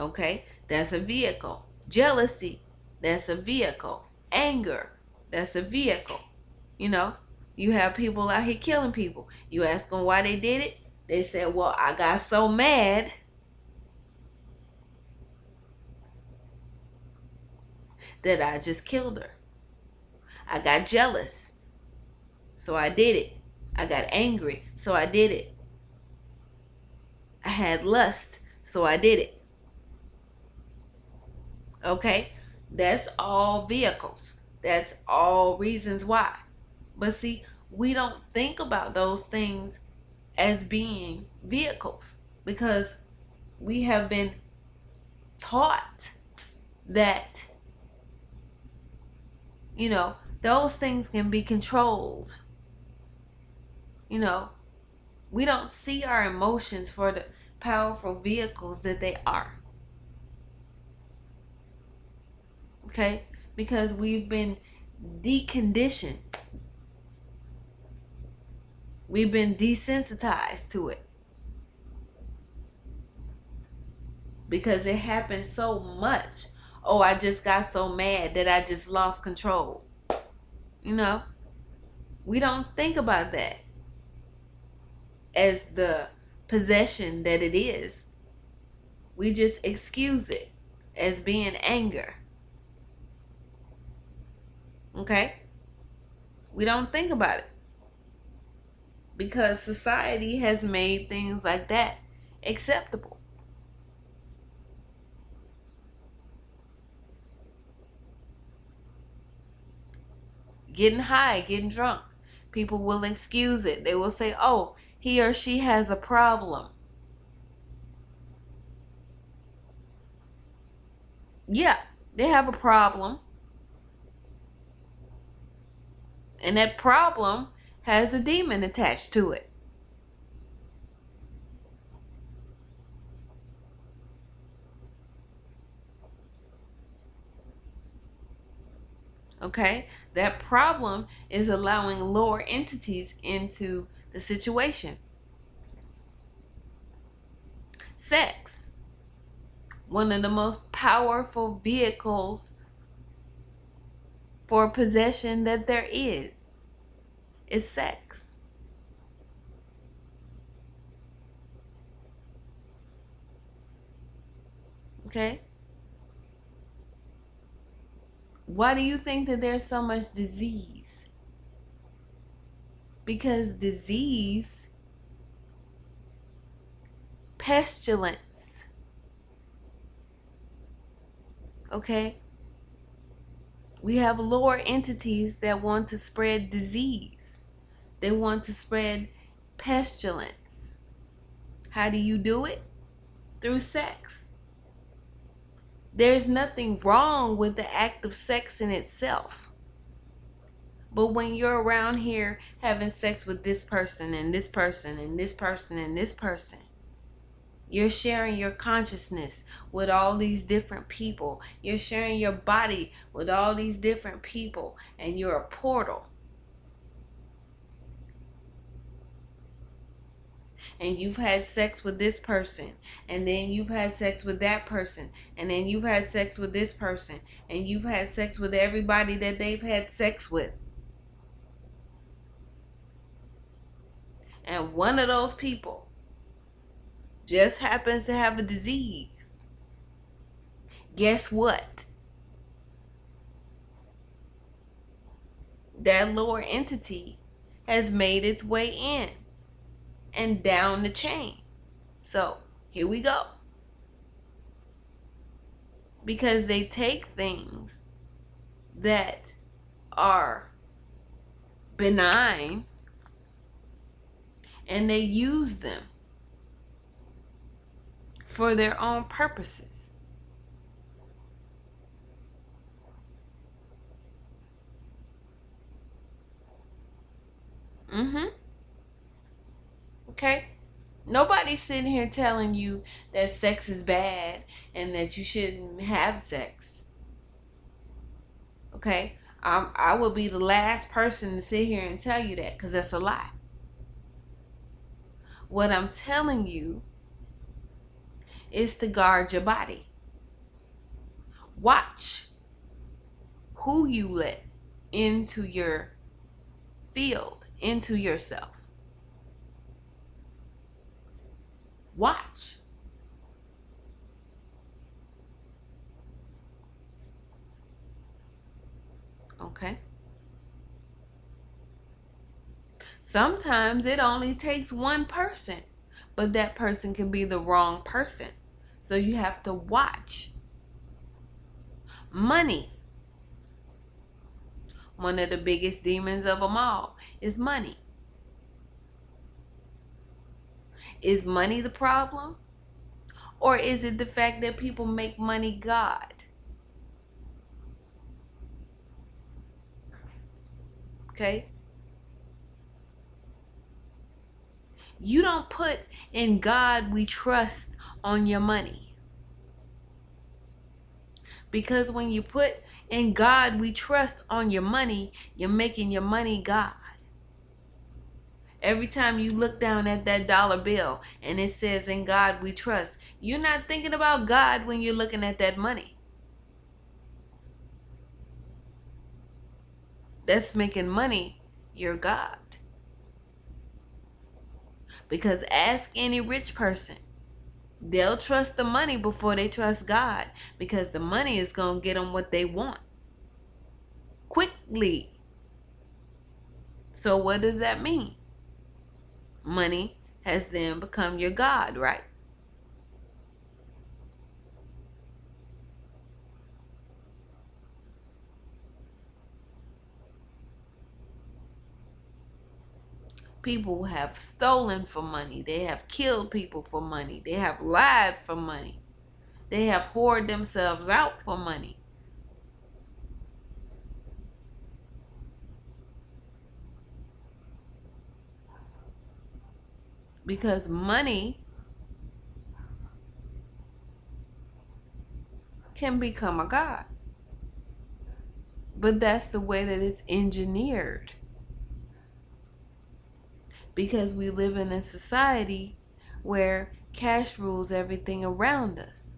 Okay, that's a vehicle. Jealousy, that's a vehicle. Anger, that's a vehicle. You know, you have people out here killing people. You ask them why they did it. They said, well, I got so mad that I just killed her. I got jealous, so I did it. I got angry, so I did it. I had lust, so I did it. Okay? That's all vehicles. That's all reasons why. But see, we don't think about those things as being vehicles because we have been taught that, you know, those things can be controlled. You know, we don't see our emotions for the powerful vehicles that they are. Okay? Because we've been deconditioned. We've been desensitized to it. Because it happens so much. Oh, I just got so mad that I just lost control. You know? We don't think about that as the possession that it is. We just excuse it as being anger. Okay? We don't think about it. Because society has made things like that acceptable. Getting high, getting drunk. People will excuse it. They will say, oh, he or she has a problem. Yeah, they have a problem. And that problem has a demon attached to it. Okay? That problem is allowing lower entities into the situation. Sex. One of the most powerful vehicles for possession that there is sex. Okay? Why do you think that there's so much disease? Because disease, pestilence, okay? We have lower entities that want to spread disease. They want to spread pestilence. How do you do it? Through sex. There's nothing wrong with the act of sex in itself. But when you're around here having sex with this person and this person and this person and this person, you're sharing your consciousness with all these different people. You're sharing your body with all these different people, and you're a portal. And you've had sex with this person, and then you've had sex with that person, and then you've had sex with this person, and you've had sex with everybody that they've had sex with. And one of those people just happens to have a disease. Guess what? That lower entity has made its way in and down the chain. So here we go. Because they take things that are benign and they use them for their own purposes. Okay? Nobody's sitting here telling you that sex is bad and that you shouldn't have sex. Okay? I will be the last person to sit here and tell you that, because that's a lie. What I'm telling you is to guard your body. Watch who you let into your field, into yourself. Watch. Okay? Sometimes it only takes one person, but that person can be the wrong person. So you have to watch. Money. One of the biggest demons of them all is money. Is money the problem? Or is it the fact that people make money God? Okay? You don't put "in God we trust" on your money. Because when you put "in God we trust" on your money, you're making your money God. Every time you look down at that dollar bill and it says "in God we trust," you're not thinking about God when you're looking at that money. That's making money your God. Because ask any rich person, they'll trust the money before they trust God, because the money is going to get them what they want quickly. So what does that mean? Money has then become your God, right? People have stolen for money. They have killed people for money. They have lied for money. They have whored themselves out for money. Because money can become a god. But that's the way that it's engineered. Because we live in a society where cash rules everything around us.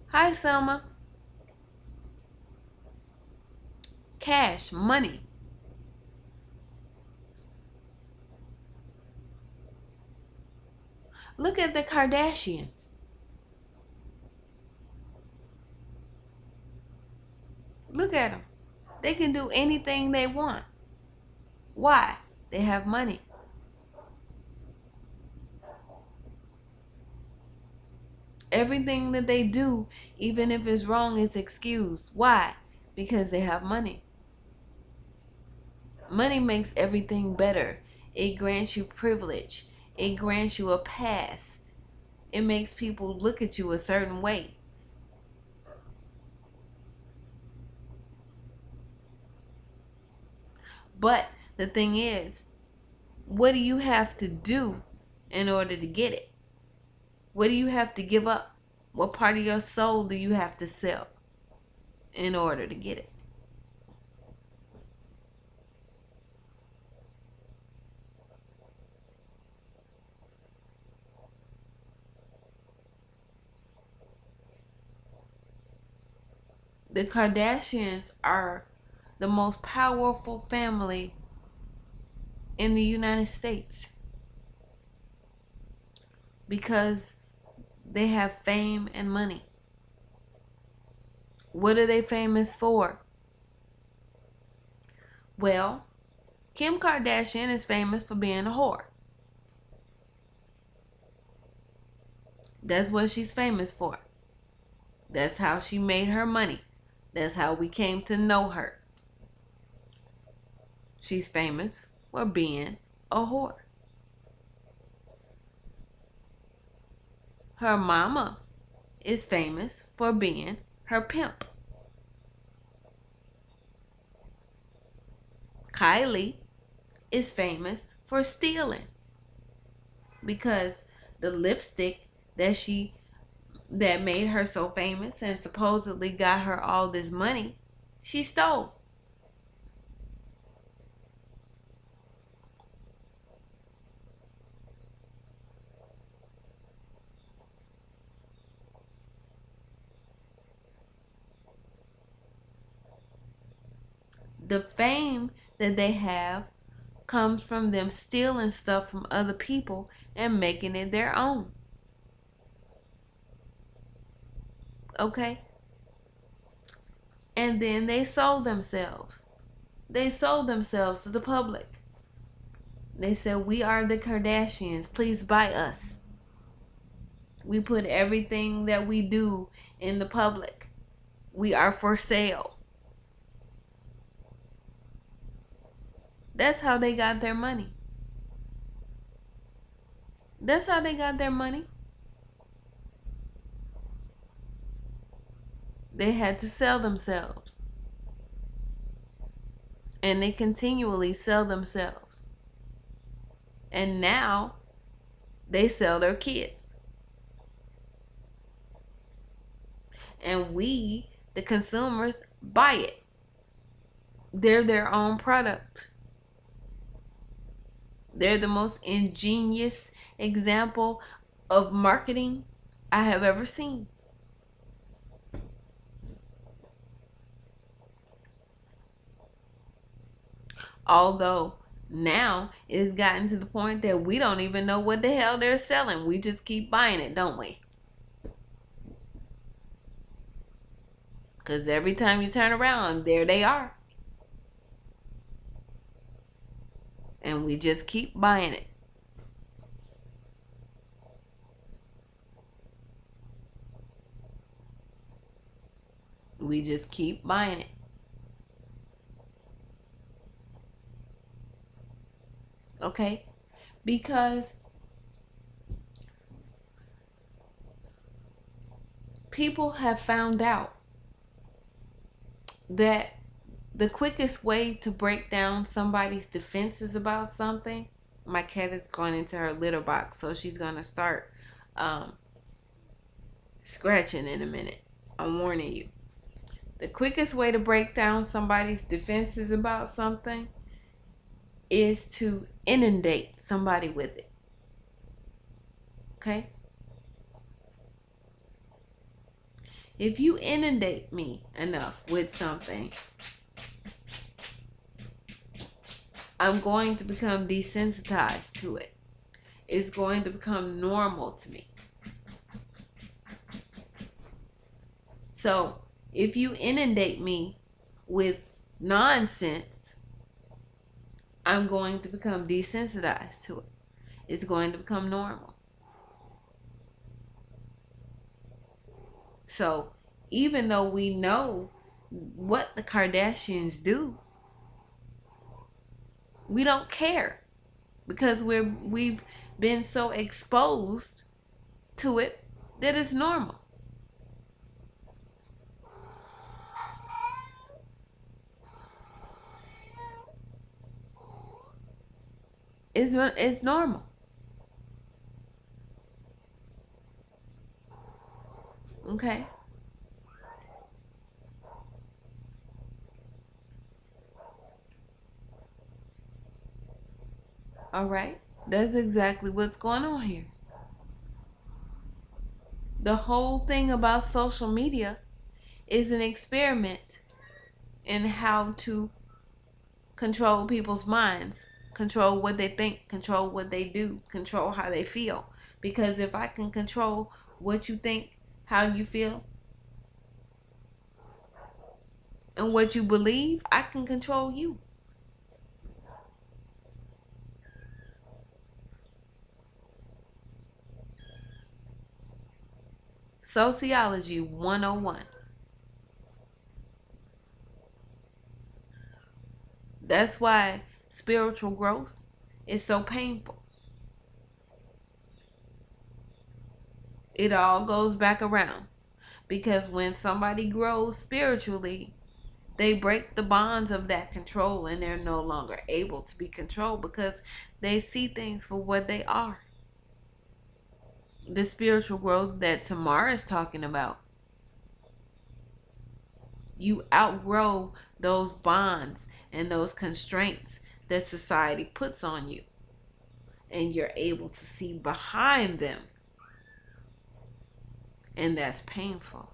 Hi, Selma. Cash, money. Look at the Kardashians. Look at them. They can do anything they want. Why? They have money. Everything that they do, even if it's wrong, it's excused. Why? Because they have money. Money makes everything better. It grants you privilege. It grants you a pass. It makes people look at you a certain way. But the thing is, what do you have to do in order to get it? What do you have to give up? What part of your soul do you have to sell in order to get it? The Kardashians are the most powerful family in the United States because they have fame and money. What are they famous for? Well, Kim Kardashian is famous for being a whore. That's what she's famous for. That's how she made her money. That's how we came to know her. She's famous for being a whore. Her mama is famous for being her pimp. Kylie is famous for stealing because the lipstick that made her so famous and supposedly got her all this money, she stole. The fame that they have comes from them stealing stuff from other people and making it their own. Okay? And then they sold themselves. They sold themselves to the public. They said, "We are the Kardashians. Please buy us." We put everything that we do in the public. We are for sale. That's how they got their money. That's how they got their money. They had to sell themselves. And they continually sell themselves. And now they sell their kids. And we, the consumers, buy it. They're their own product. They're the most ingenious example of marketing I have ever seen. Although now it has gotten to the point that we don't even know what the hell they're selling. We just keep buying it, don't we? Because every time you turn around, there they are. And we just keep buying it. We just keep buying it. Okay? Because people have found out that the quickest way to break down somebody's defenses about something, my cat is going into her litter box, so she's going to start scratching in a minute. I'm warning you. The quickest way to break down somebody's defenses about something is to inundate somebody with it. Okay? If you inundate me enough with something, I'm going to become desensitized to it. It's going to become normal to me. So, if you inundate me with nonsense, I'm going to become desensitized to it. It's going to become normal. So, even though we know what the Kardashians do, we don't care because we've been so exposed to it that it's normal. It's normal. Okay? All right? That's exactly what's going on here. The whole thing about social media is an experiment in how to control people's minds, control what they think, control what they do, control how they feel. Because if I can control what you think, how you feel, and what you believe, I can control you. Sociology 101. That's why spiritual growth is so painful. It all goes back around. Because when somebody grows spiritually, they break the bonds of that control and they're no longer able to be controlled because they see things for what they are. The spiritual growth that Tamara is talking about, you outgrow those bonds and those constraints that society puts on you, and you're able to see behind them, and that's painful.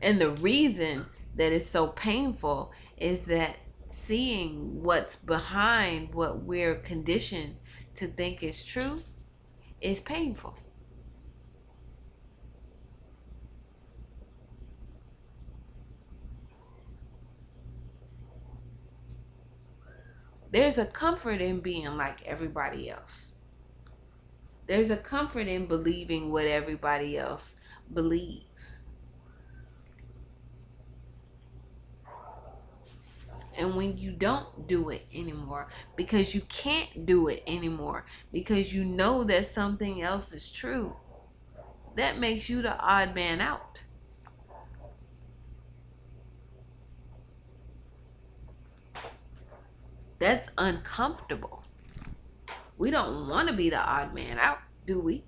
And the reason that it's so painful is that seeing what's behind what we're conditioned to think is true is painful. There's a comfort in being like everybody else. There's a comfort in believing what everybody else believes. And when you don't do it anymore, because you can't do it anymore, because you know that something else is true, that makes you the odd man out. That's uncomfortable. We don't want to be the odd man out, do we?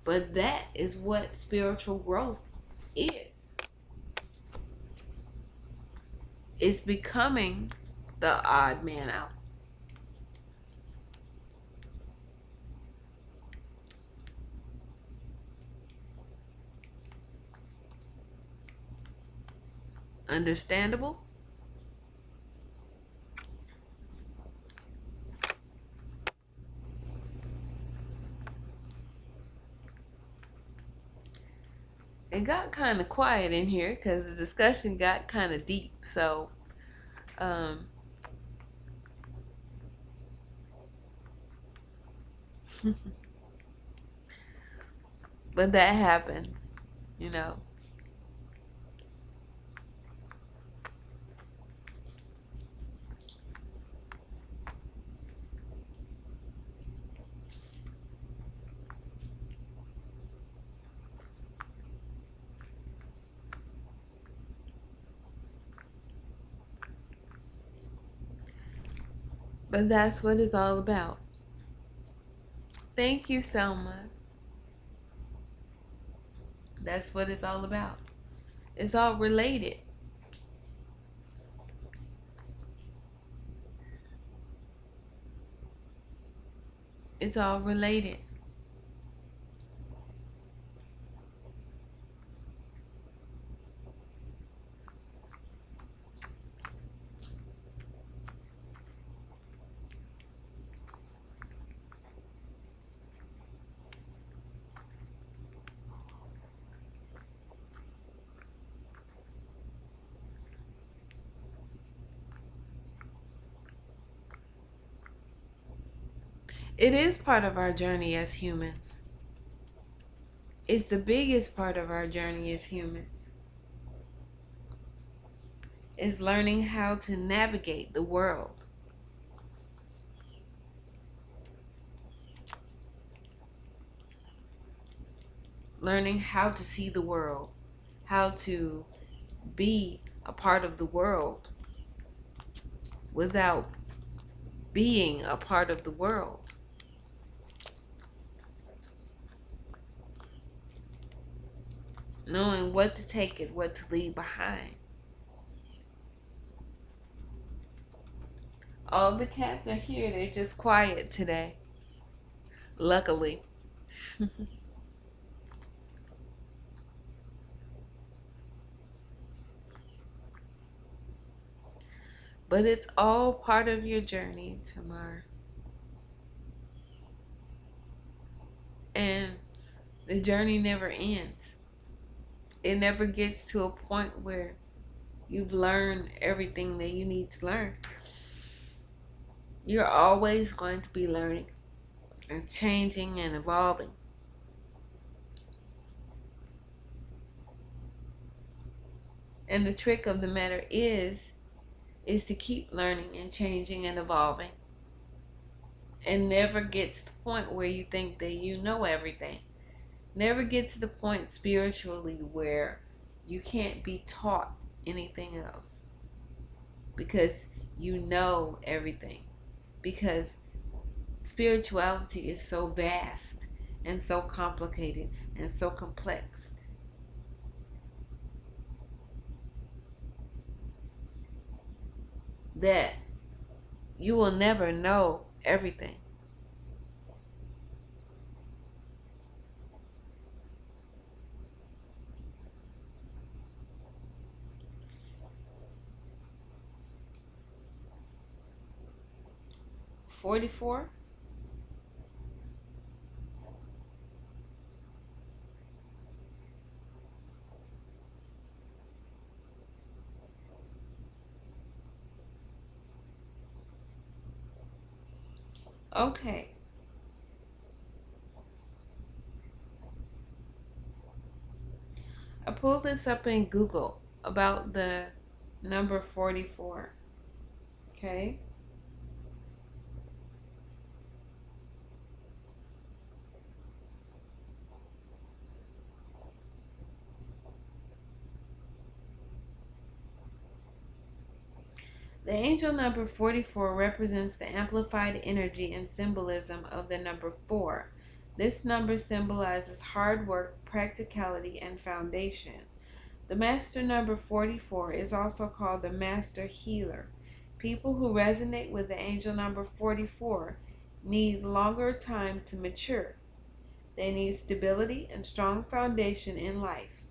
But that is what spiritual growth is. It's becoming the odd man out. Understandable? It got kind of quiet in here because the discussion got kind of deep. So, um, but that happens, you know. But that's what it's all about. Thank you, Selma. That's what it's all about. It's all related. It's all related. It is part of our journey as humans. It's the biggest part of our journey as humans. Is learning how to navigate the world. learning how to see the world, how to be a part of the world without being a part of the world. Knowing what to take and what to leave behind. All the cats are here. They're just quiet today. Luckily. But it's all part of your journey, Tamar. And the journey never ends. It never gets to a point where you've learned everything that you need to learn. You're always going to be learning and changing and evolving. And the trick of the matter is to keep learning and changing and evolving. And never get to the point where you think that you know everything. Never get to the point spiritually where you can't be taught anything else. Because you know everything. Because spirituality is so vast and so complicated and so complex that you will never know everything. $44. Okay. I pulled this up in Google about the number 44. Okay. The angel number 44 represents the amplified energy and symbolism of the number 4. This number symbolizes hard work, practicality, and foundation. The master number 44 is also called the master healer. People who resonate with the angel number 44 need longer time to mature. They need stability and strong foundation in life.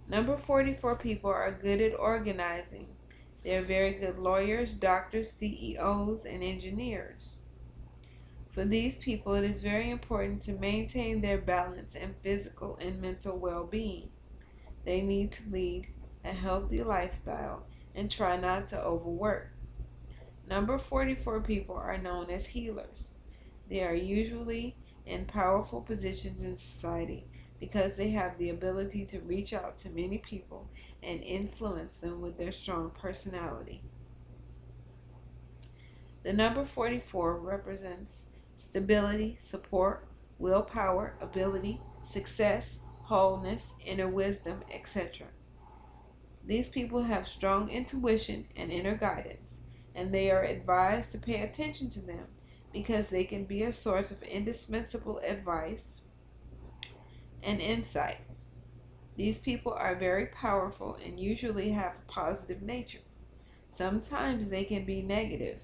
Number 44 people are good at organizing. They are very good lawyers, doctors, CEOs, and engineers. For these people, it is very important to maintain their balance and physical and mental well-being. They need to lead a healthy lifestyle and try not to overwork. Number 44 people are known as healers. They are usually in powerful positions in society because they have the ability to reach out to many people and influence them with their strong personality. The number 44 represents stability, support, willpower, ability, success, wholeness, inner wisdom, etc. These people have strong intuition and inner guidance, and they are advised to pay attention to them because they can be a source of indispensable advice and insight. These people are very powerful and usually have a positive nature. Sometimes they can be negative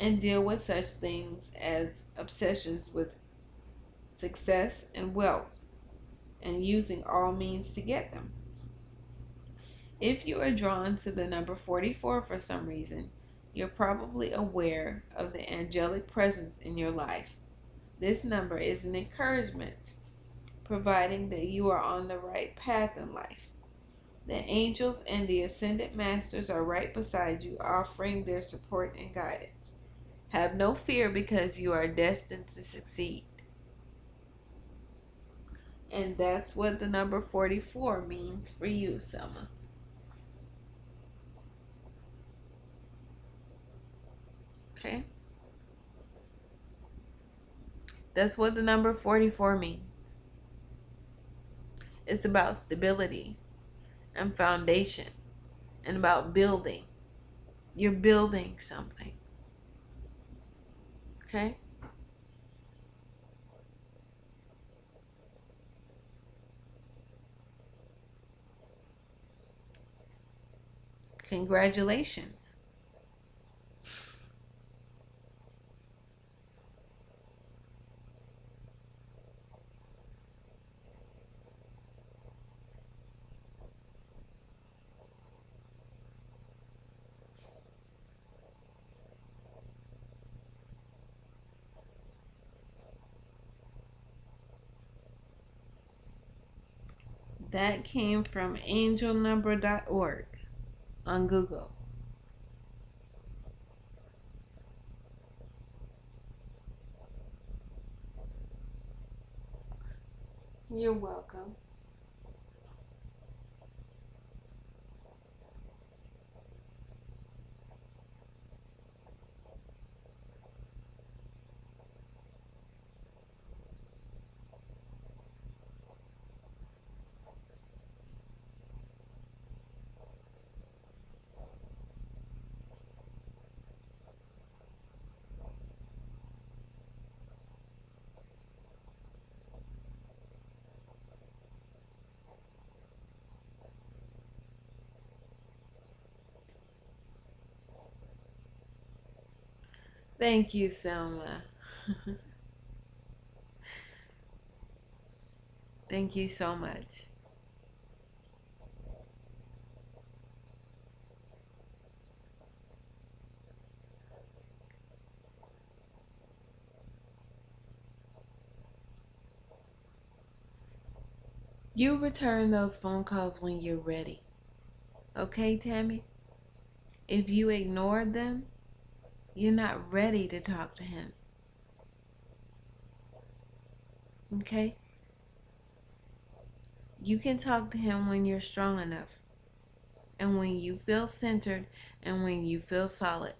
and deal with such things as obsessions with success and wealth and using all means to get them. If you are drawn to the number 44 for some reason, you're probably aware of the angelic presence in your life. This number is an encouragement, providing that you are on the right path in life. The angels and the ascended masters are right beside you, offering their support and guidance. Have no fear because you are destined to succeed. And that's what the number 44 means for you, Selma. Okay? That's what the number 44 means. It's about stability and foundation and about building. You're building something. Okay? Congratulations. That came from angelnumber.org on Google. You're welcome. Thank you, Selma. Thank you so much. You return those phone calls when you're ready. Okay, Tammy? If you ignore them, you're not ready to talk to him. Okay? You can talk to him when you're strong enough, and when you feel centered, and when you feel solid.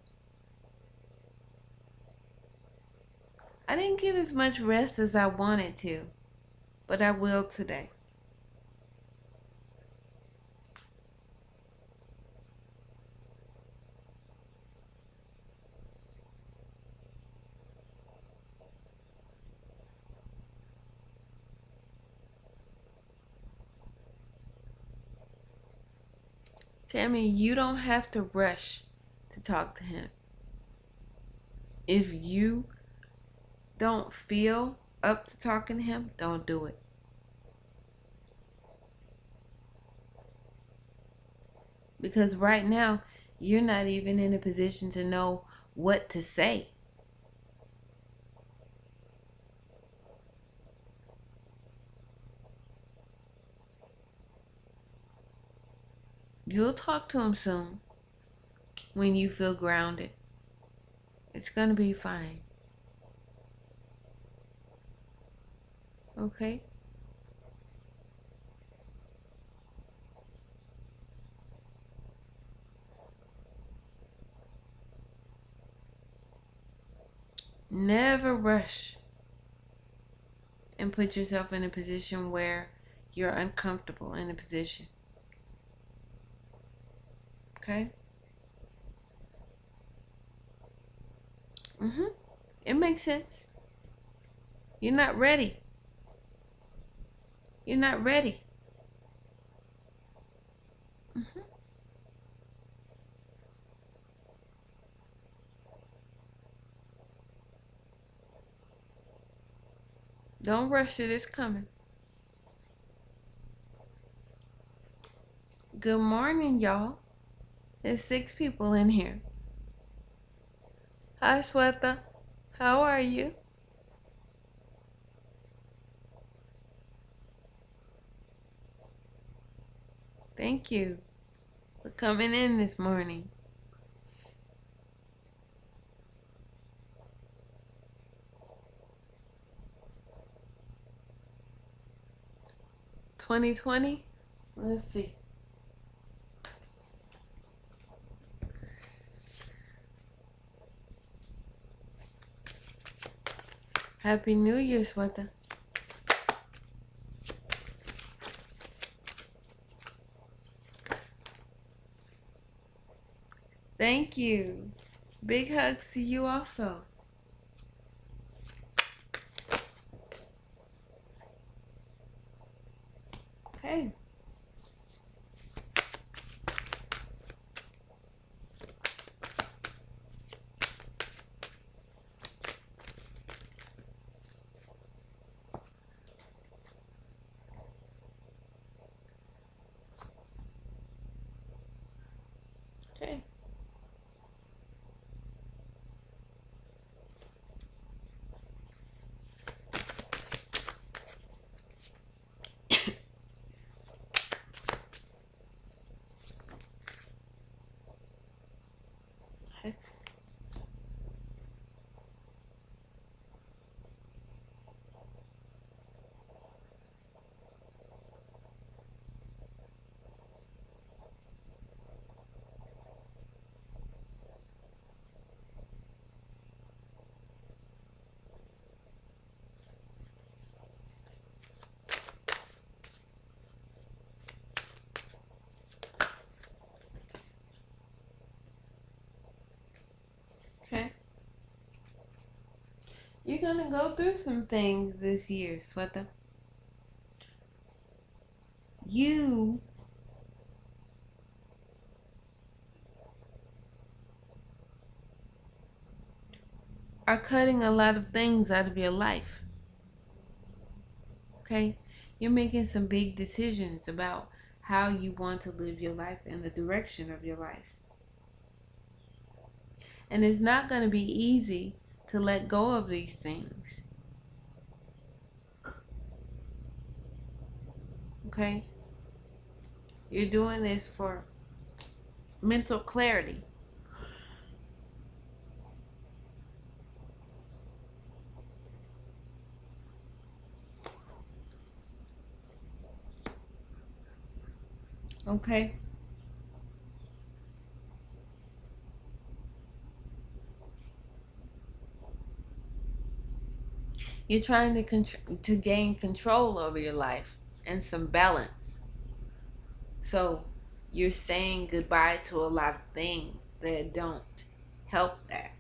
I didn't get as much rest as I wanted to, but I will today. Tammy, you don't have to rush to talk to him. If you don't feel up to talking to him, don't do it. Because right now, you're not even in a position to know what to say. You'll talk to him soon when you feel grounded. It's going to be fine. Okay? Never rush and put yourself in a position where you're uncomfortable in a position. Okay? It makes sense. You're not ready. You're not ready. Don't rush it. It's coming. Good morning, y'all. There's 6 people in here. Hi, Sweta. How are you? Thank you for coming in this morning. $2020? Let's see. Happy New Year, Sweta. Thank you. Big hugs to you also. Okay. Okay. Okay. Okay. You're gonna go through some things this year, Sweta. You are cutting a lot of things out of your life. Okay? You're making some big decisions about how you want to live your life and the direction of your life. And it's not going to be easy to let go of these things. Okay? You're doing this for mental clarity. Okay? You're trying to gain control over your life and some balance. So you're saying goodbye to a lot of things that don't help that.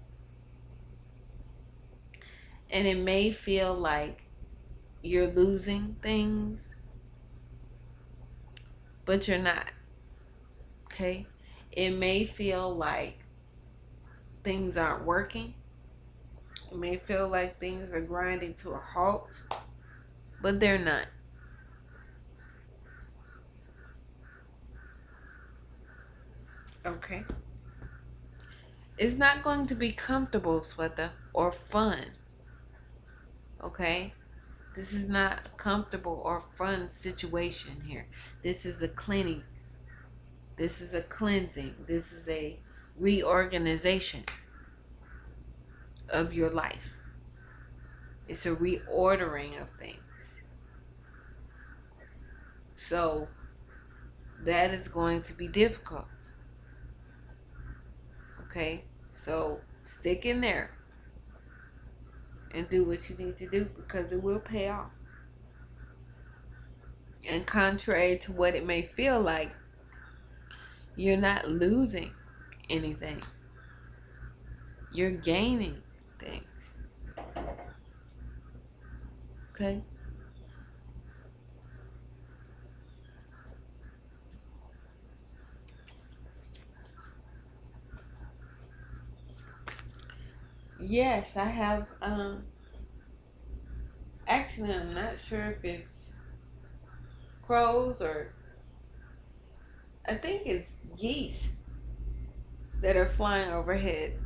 And it may feel like you're losing things, but you're not. Okay? It may feel like things aren't working. It may feel like things are grinding to a halt, but they're not. Okay? It's not going to be comfortable, Sweta, or fun. Okay? This is not a comfortable or fun situation here. This is a cleaning. This is a cleansing. This is a reorganization of your life. It's a reordering of things. So that is going to be difficult. Okay? So stick in there and do what you need to do because it will pay off. And contrary to what it may feel like, you're not losing anything. You're gaining things. Okay? Yes, I have actually I'm not sure if it's crows or I think it's geese that are flying overhead.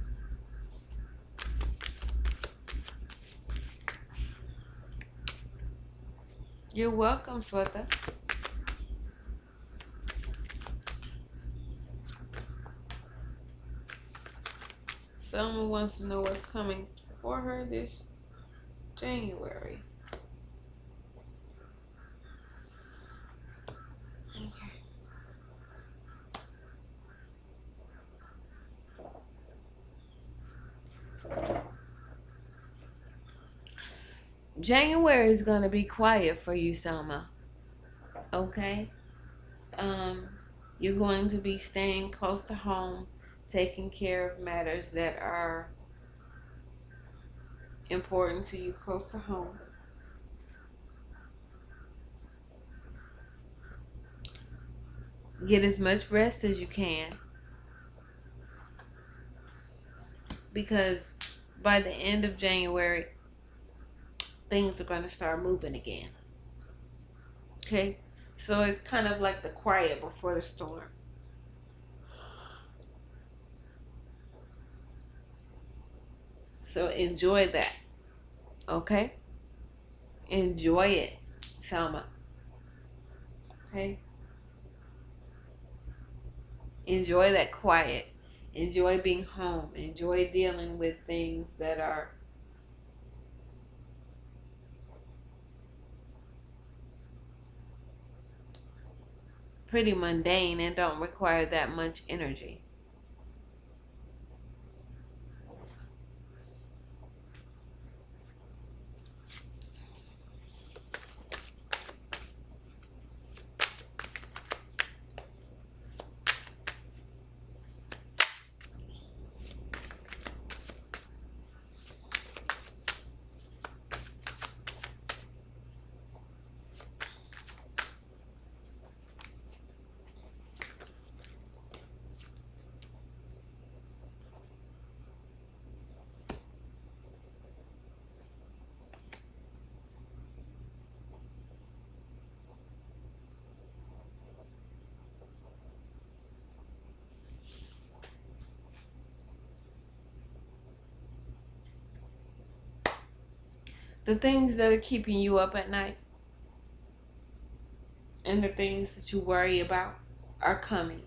You're welcome, Sweta. Someone wants to know what's coming for her this January. Okay. January is going to be quiet for you, Selma. Okay? You're going to be staying close to home, taking care of matters that are important to you close to home. Get as much rest as you can, because by the end of January, things are going to start moving again. Okay? So it's kind of like the quiet before the storm. So enjoy that. Okay? Enjoy it, Selma. Okay? Enjoy that quiet. Enjoy being home. Enjoy dealing with things that are pretty mundane and don't require that much energy. The things that are keeping you up at night and the things that you worry about are coming.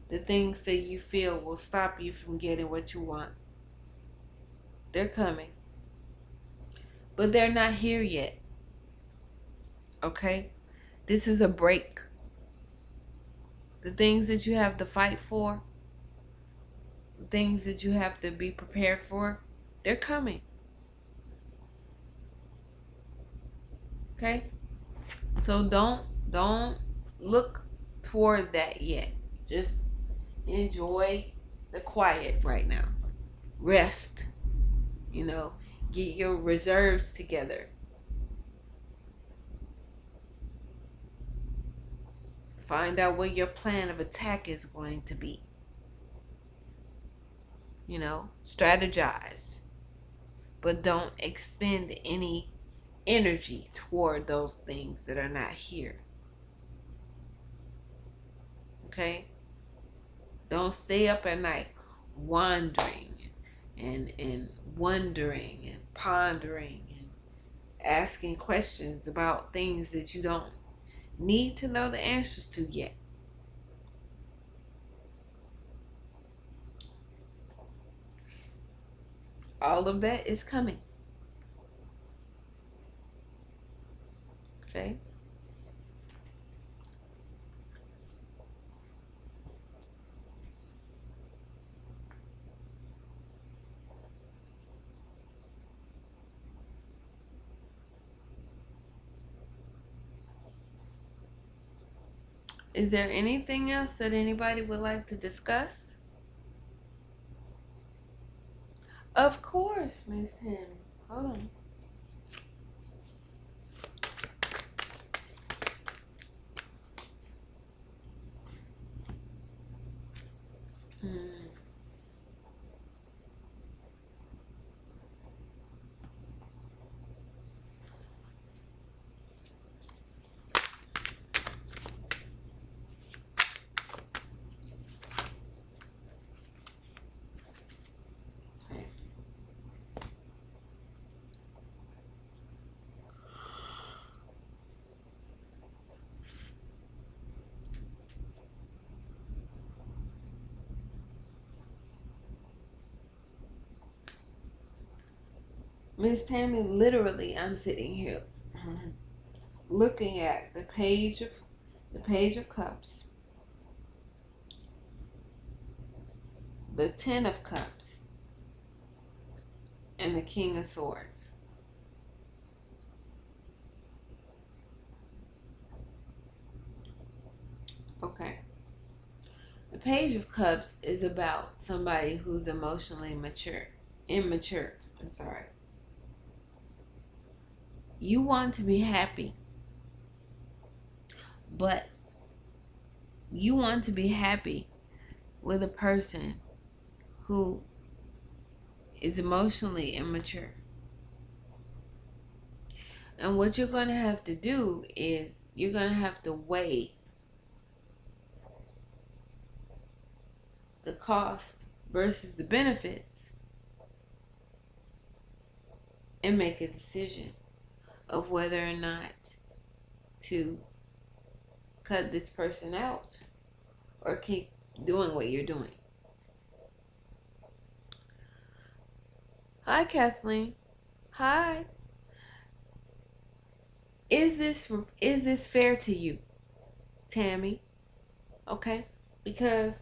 The things that you feel will stop you from getting what you want, they're coming. But they're not here yet. Okay? This is a break. The things that you have to fight for, the things that you have to be prepared for, they're coming. Okay? So don't look toward that yet. Just enjoy the quiet right now. Rest. Get your reserves together. Find out what your plan of attack is going to be. Strategize. But don't expend any energy toward those things that are not here. Okay? Don't stay up at night wandering and wondering and pondering and asking questions about things that you don't need to know the answers to yet. All of that is coming. Okay? Is there anything else that anybody would like to discuss? Of course, Miss Tammy. Hold on. Miss Tammy, literally, I'm sitting here looking at the page of cups, the 10 of cups, and the King of Swords. Okay. The Page of Cups is about somebody who's emotionally immature. I'm sorry. You want to be happy, but you want to be happy with a person who is emotionally immature. And what you're going to have to do is you're going to have to weigh the cost versus the benefits and make a decision of whether or not to cut this person out or keep doing what you're doing. Hi, Kathleen. Hi. Is this fair to you, Tammy? Okay? Because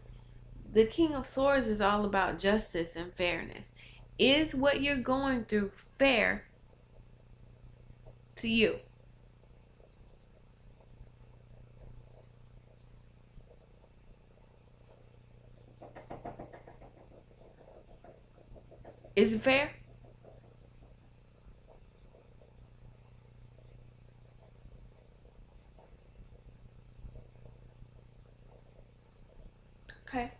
the King of Swords is all about justice and fairness. Is what you're going through fair to you? Is it fair? Okay.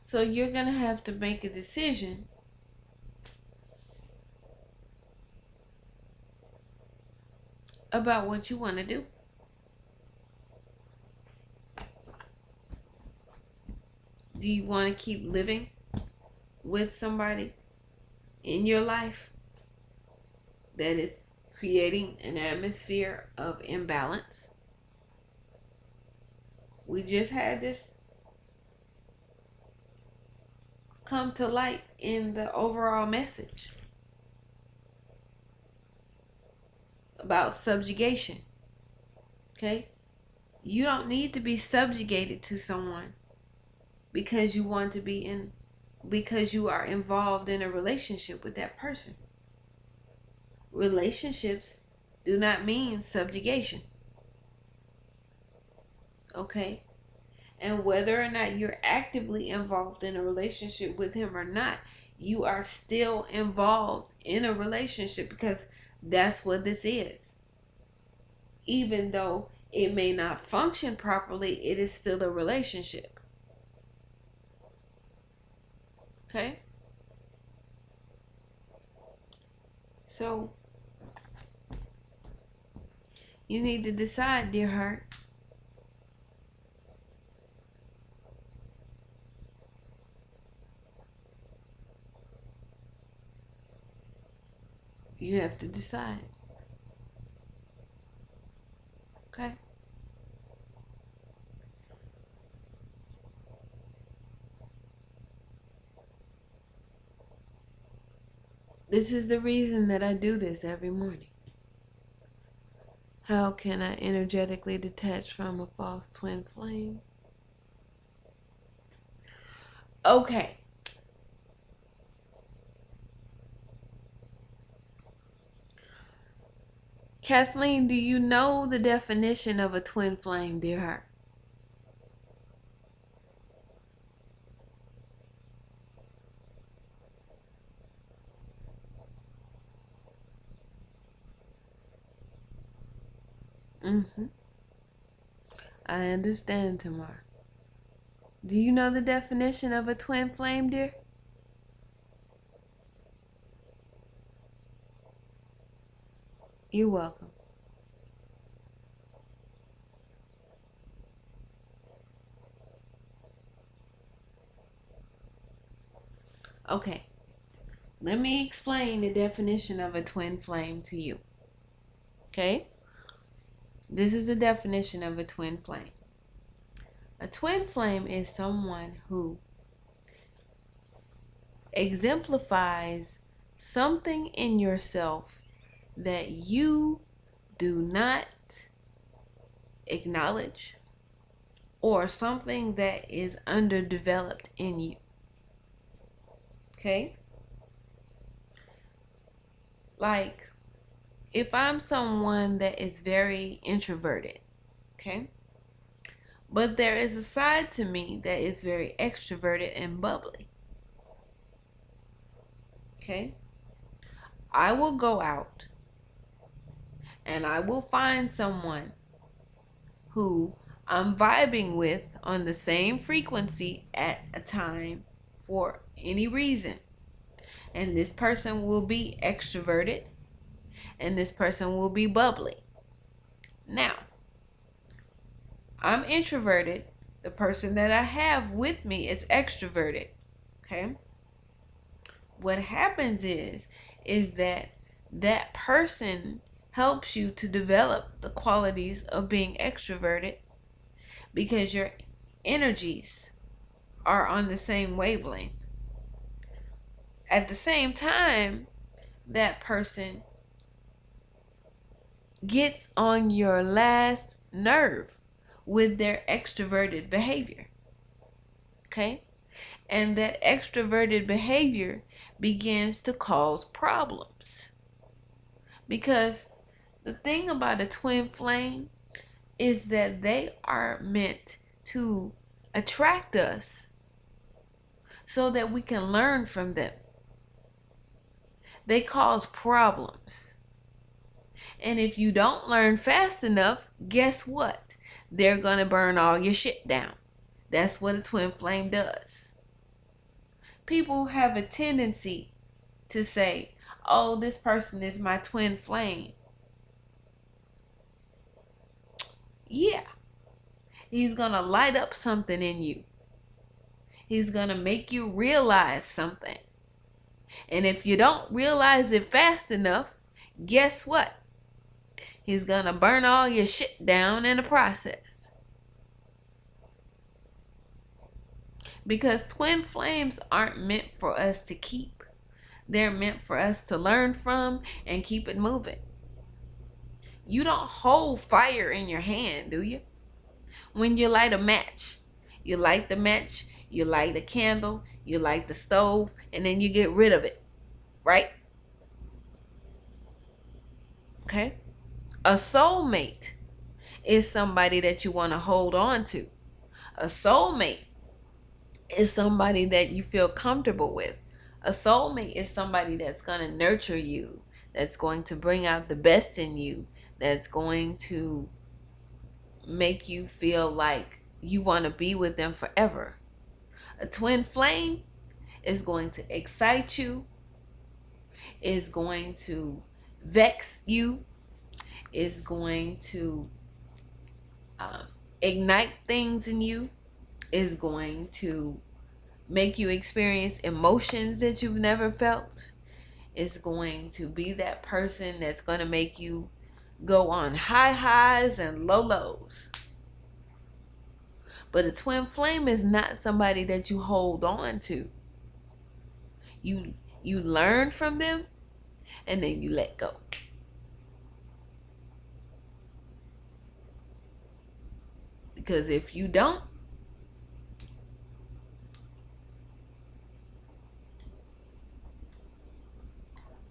So you're going to have to make a decision about what you want to do. Do you want to keep living with somebody in your life that is creating an atmosphere of imbalance? We just had this come to light in the overall message about subjugation. Okay? You don't need to be subjugated to someone because you want to be in, because you are involved in a relationship with that person. Relationships do not mean subjugation. Okay? And whether or not you're actively involved in a relationship with him or not, you are still involved in a relationship because that's what this is. Even though it may not function properly, it is still a relationship. Okay? So, you need to decide, dear heart. You have to decide. Okay? This is the reason that I do this every morning. How can I energetically detach from a false twin flame? Okay. Kathleen, do you know the definition of a twin flame, dear heart? Mm-hmm. I understand, Tamar. Do you know the definition of a twin flame, dear? You're welcome. Okay. Let me explain the definition of a twin flame to you. Okay? This is the definition of a twin flame. A twin flame is someone who exemplifies something in yourself that you do not acknowledge, or something that is underdeveloped in you. Okay? Like, if I'm someone that is very introverted, okay? But there is a side to me that is very extroverted and bubbly. Okay? I will go out and I will find someone who I'm vibing with on the same frequency at a time for any reason. And this person will be extroverted and this person will be bubbly. Now, I'm introverted. The person that I have with me is extroverted. Okay? What happens is that person helps you to develop the qualities of being extroverted because your energies are on the same wavelength. At the same time, that person gets on your last nerve with their extroverted behavior. Okay? And that extroverted behavior begins to cause problems. Because the thing about a twin flame is that they are meant to attract us so that we can learn from them. They cause problems. And if you don't learn fast enough, guess what? They're going to burn all your shit down. That's what a twin flame does. People have a tendency to say, oh, this person is my twin flame. Yeah. He's going to light up something in you. He's going to make you realize something. And if you don't realize it fast enough, guess what? He's going to burn all your shit down in the process. Because twin flames aren't meant for us to keep. They're meant for us to learn from and keep it moving. You don't hold fire in your hand, do you? When you light a match, you light the match, you light a candle, you light the stove, and then you get rid of it, right? Okay? A soulmate is somebody that you want to hold on to. A soulmate is somebody that you feel comfortable with. A soulmate is somebody that's going to nurture you, that's going to bring out the best in you, that's going to make you feel like you want to be with them forever. A twin flame is going to excite you, is going to vex you, is going to ignite things in you, is going to make you experience emotions that you've never felt. It's going to be that person that's going to make you go on high highs and low lows. But a twin flame is not somebody that you hold on to. You learn from them and then you let go. Because if you don't,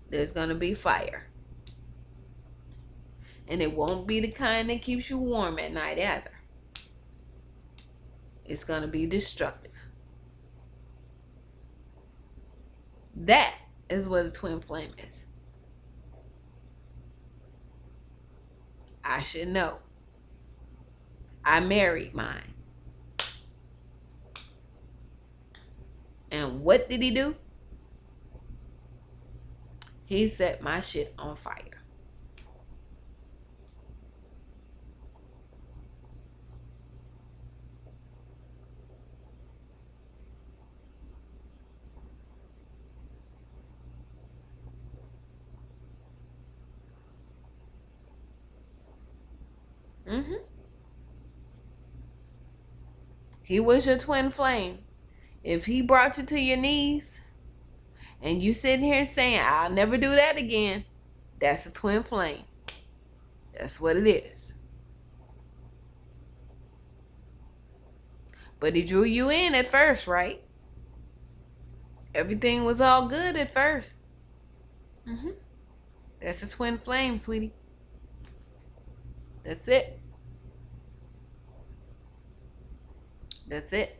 there's going to be fire. And it won't be the kind that keeps you warm at night either. It's going to be destructive. That is what a twin flame is. I should know. I married mine. And what did he do? He set my shit on fire. He was your twin flame. If he brought you to your knees and you sitting here saying, I'll never do that again, that's a twin flame. That's what it is. But he drew you in at first, right? Everything was all good at first. That's a twin flame, sweetie. That's it. That's it.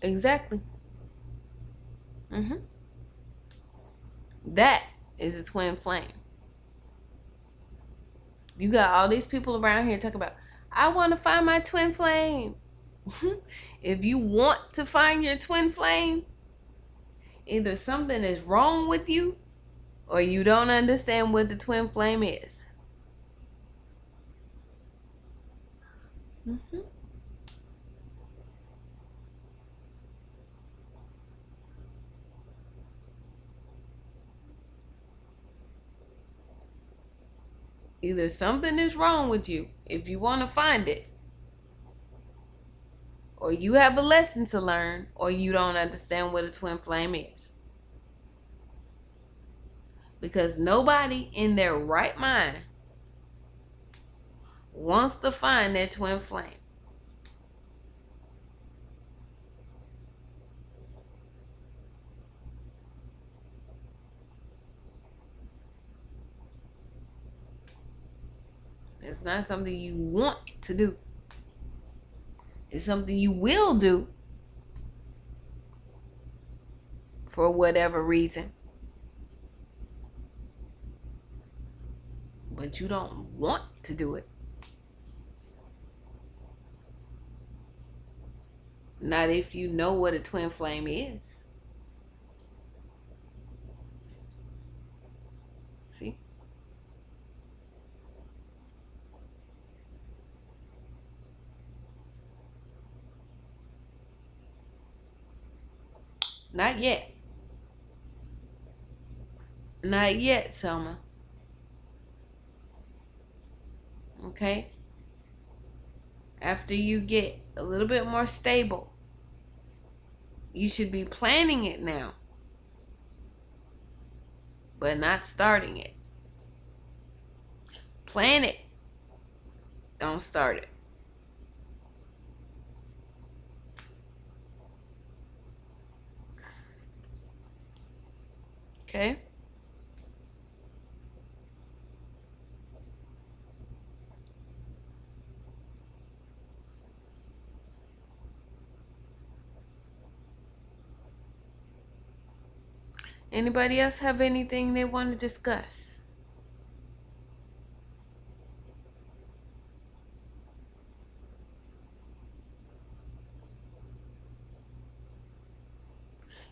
Exactly. That is a twin flame. You got all these people around here talking about, I want to find my twin flame. If you want to find your twin flame, either something is wrong with you or you don't understand what the twin flame is. Either something is wrong with you if you want to find it, or you have a lesson to learn, or you don't understand what a twin flame is. Because nobody in their right mind wants to find their twin flame. It's not something you want to do. It's something you will do for whatever reason. But you don't want to do it. Not if you know what a twin flame is. See? Not yet. Not yet, Selma. Okay? After you get a little bit more stable, you should be planning it now, but not starting it. Plan it. Don't start it. Okay? Anybody else have anything they want to discuss?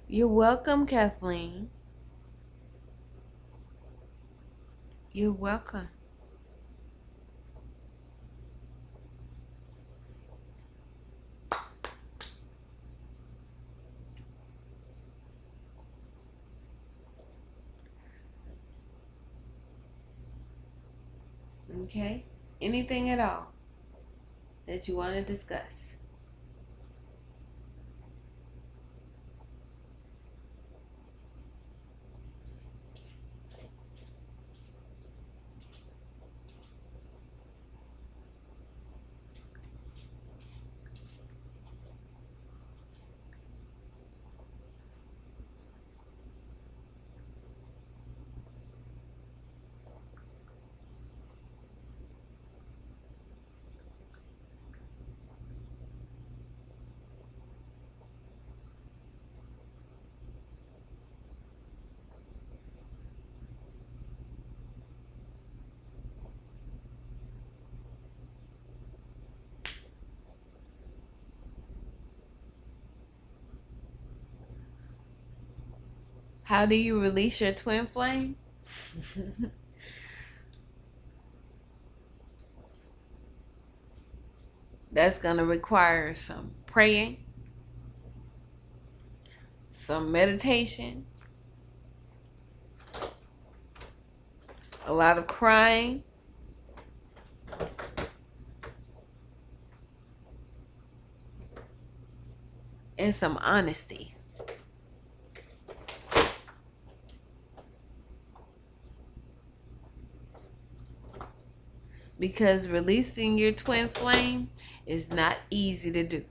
You're welcome, Kathleen. You're welcome. Okay? Anything at all that you want to discuss? How do you release your twin flame? That's going to require some praying, some meditation, a lot of crying, and some honesty. Because releasing your twin flame is not easy to do.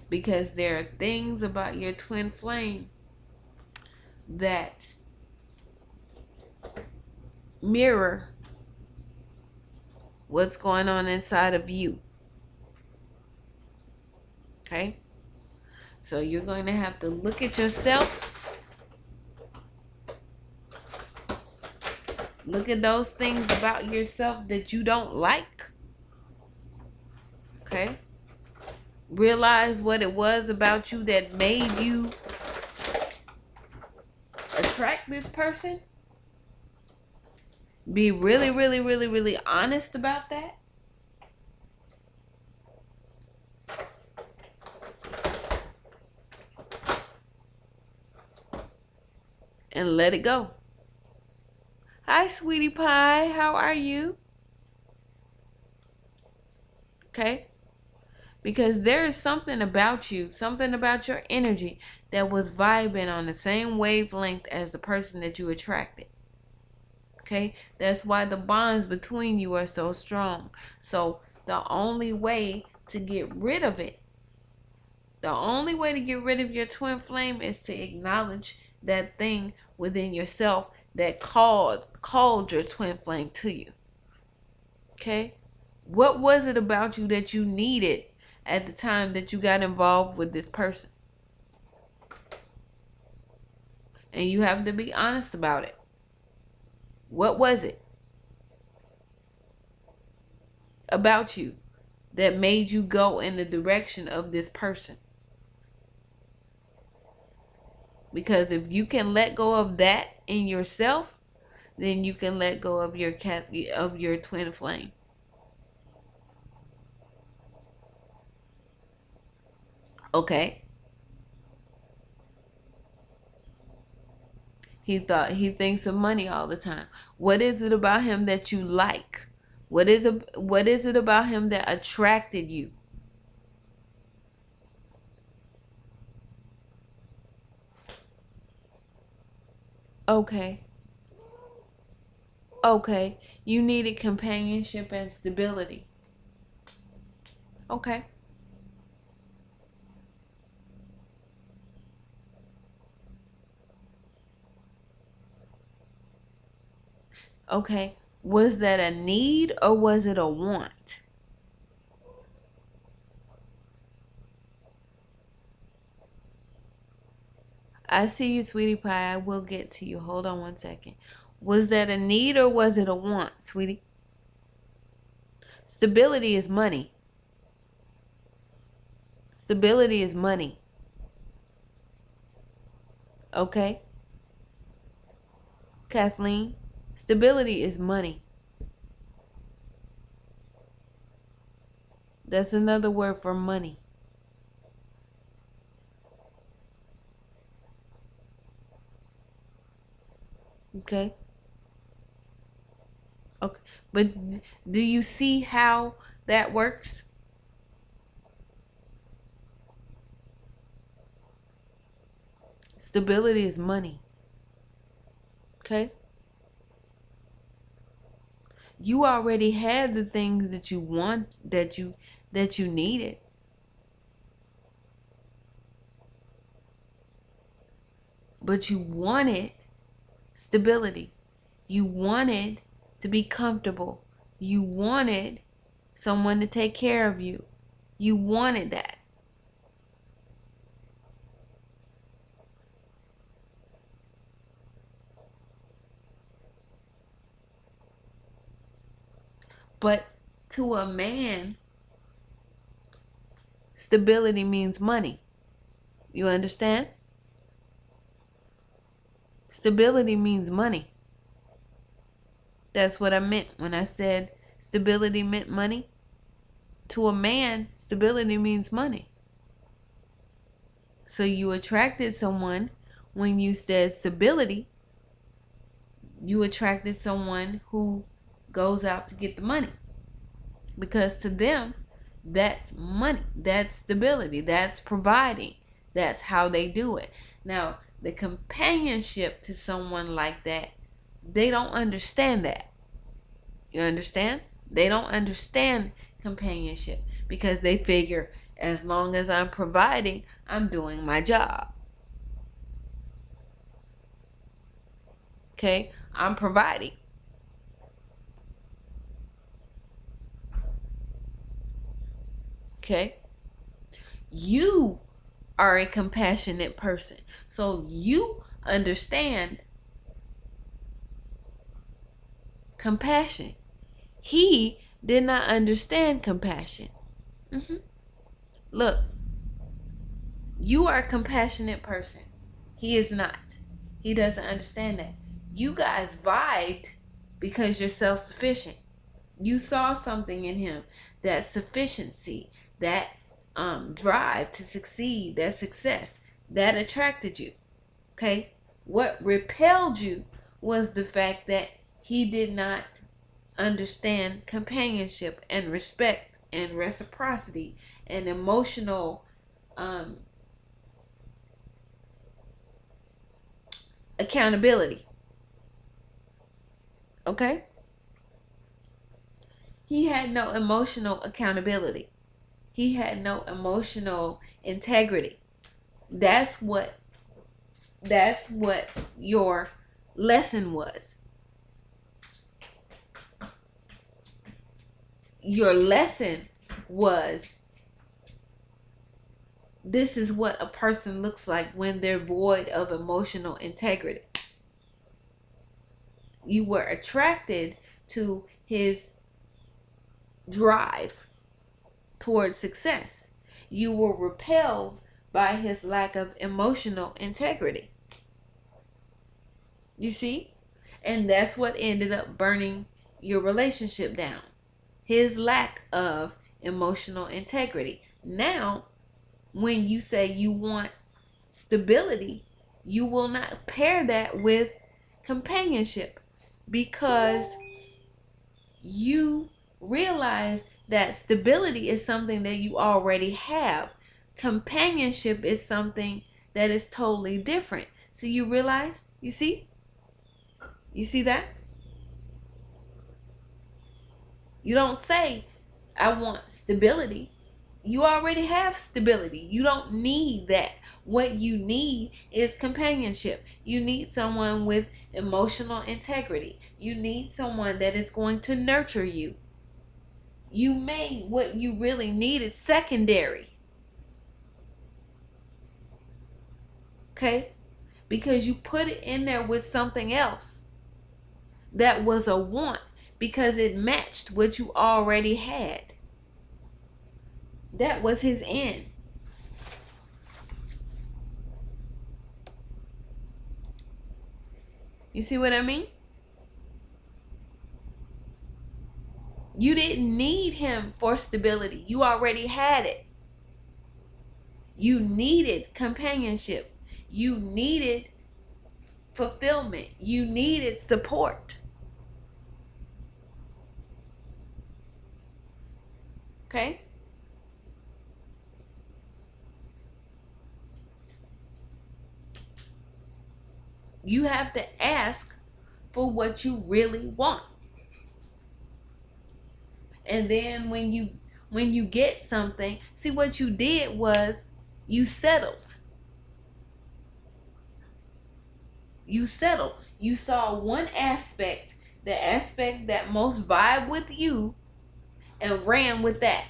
Because there are things about your twin flame that mirror what's going on inside of you. Okay? So you're going to have to look at yourself. Look at those things about yourself that you don't like. Okay? Realize what it was about you that made you attract this person. Be really, really, really, really honest about that. And let it go. Hi, sweetie pie. How are you? Okay? Because there is something about you, something about your energy that was vibing on the same wavelength as the person that you attracted. Okay? That's why the bonds between you are so strong. So the only way to get rid of it, the only way to get rid of your twin flame is to acknowledge that thing within yourself that called your twin flame to you. Okay? What was it about you that you needed at the time that you got involved with this person? And you have to be honest about it. What was it about you that made you go in the direction of this person? Because if you can let go of that in yourself, then you can let go of your twin flame. Okay? He thinks of money all the time. What is it about him that you like? What is it about him that attracted you? Okay. Okay. You needed companionship and stability. Okay. Okay. Was that a need or was it a want? I see you, sweetie pie. I will get to you. Hold on one second. Was that a need or was it a want, sweetie? Stability is money. Stability is money. Okay? Kathleen, stability is money. That's another word for money. Okay? Okay. But do you see how that works? Stability is money. Okay? You already had the things that you want, that you needed. But you wanted stability. You wanted to be comfortable. You wanted someone to take care of you. You wanted that. But to a man, stability means money. You understand? Stability means money. That's what I meant when I said stability meant money. To a man, stability means money. So you attracted someone when you said stability. You attracted someone who goes out to get the money. Because to them, that's money. That's stability. That's providing. That's how they do it. Now, the companionship to someone like that, they don't understand that. You understand? They don't understand companionship because they figure as long as I'm providing, I'm doing my job. Okay? I'm providing. Okay? You are a compassionate person. So you understand compassion. He did not understand compassion. Look, you are a compassionate person. He is not. He doesn't understand that. You guys vibed because you're self-sufficient. You saw something in him, that sufficiency, that drive to succeed, that success, that attracted you. Okay? What repelled you was the fact that he did not understand companionship and respect and reciprocity and emotional accountability. Okay? He had no emotional accountability. He had no emotional integrity. That's what your lesson was. Your lesson was, this is what a person looks like when they're void of emotional integrity. You were attracted to his drive towards success. You were repelled by his lack of emotional integrity. You see? And that's what ended up burning your relationship down. His lack of emotional integrity. Now, when you say you want stability, you will not pair that with companionship because you realize that stability is something that you already have. Companionship is something that is totally different. So you realize, you see that? You don't say, I want stability. You already have stability. You don't need that. What you need is companionship. You need someone with emotional integrity. You need someone that is going to nurture you. You made what you really need is secondary. Okay? Because you put it in there with something else that was a want because it matched what you already had. That was his end. You see what I mean? You didn't need him for stability. You already had it. You needed companionship. You needed fulfillment. You needed support. Okay? You have to ask for what you really want. And then when you get something, see what you did was you settled. You settled. You saw one aspect, the aspect that most vibe with you, and ran with that.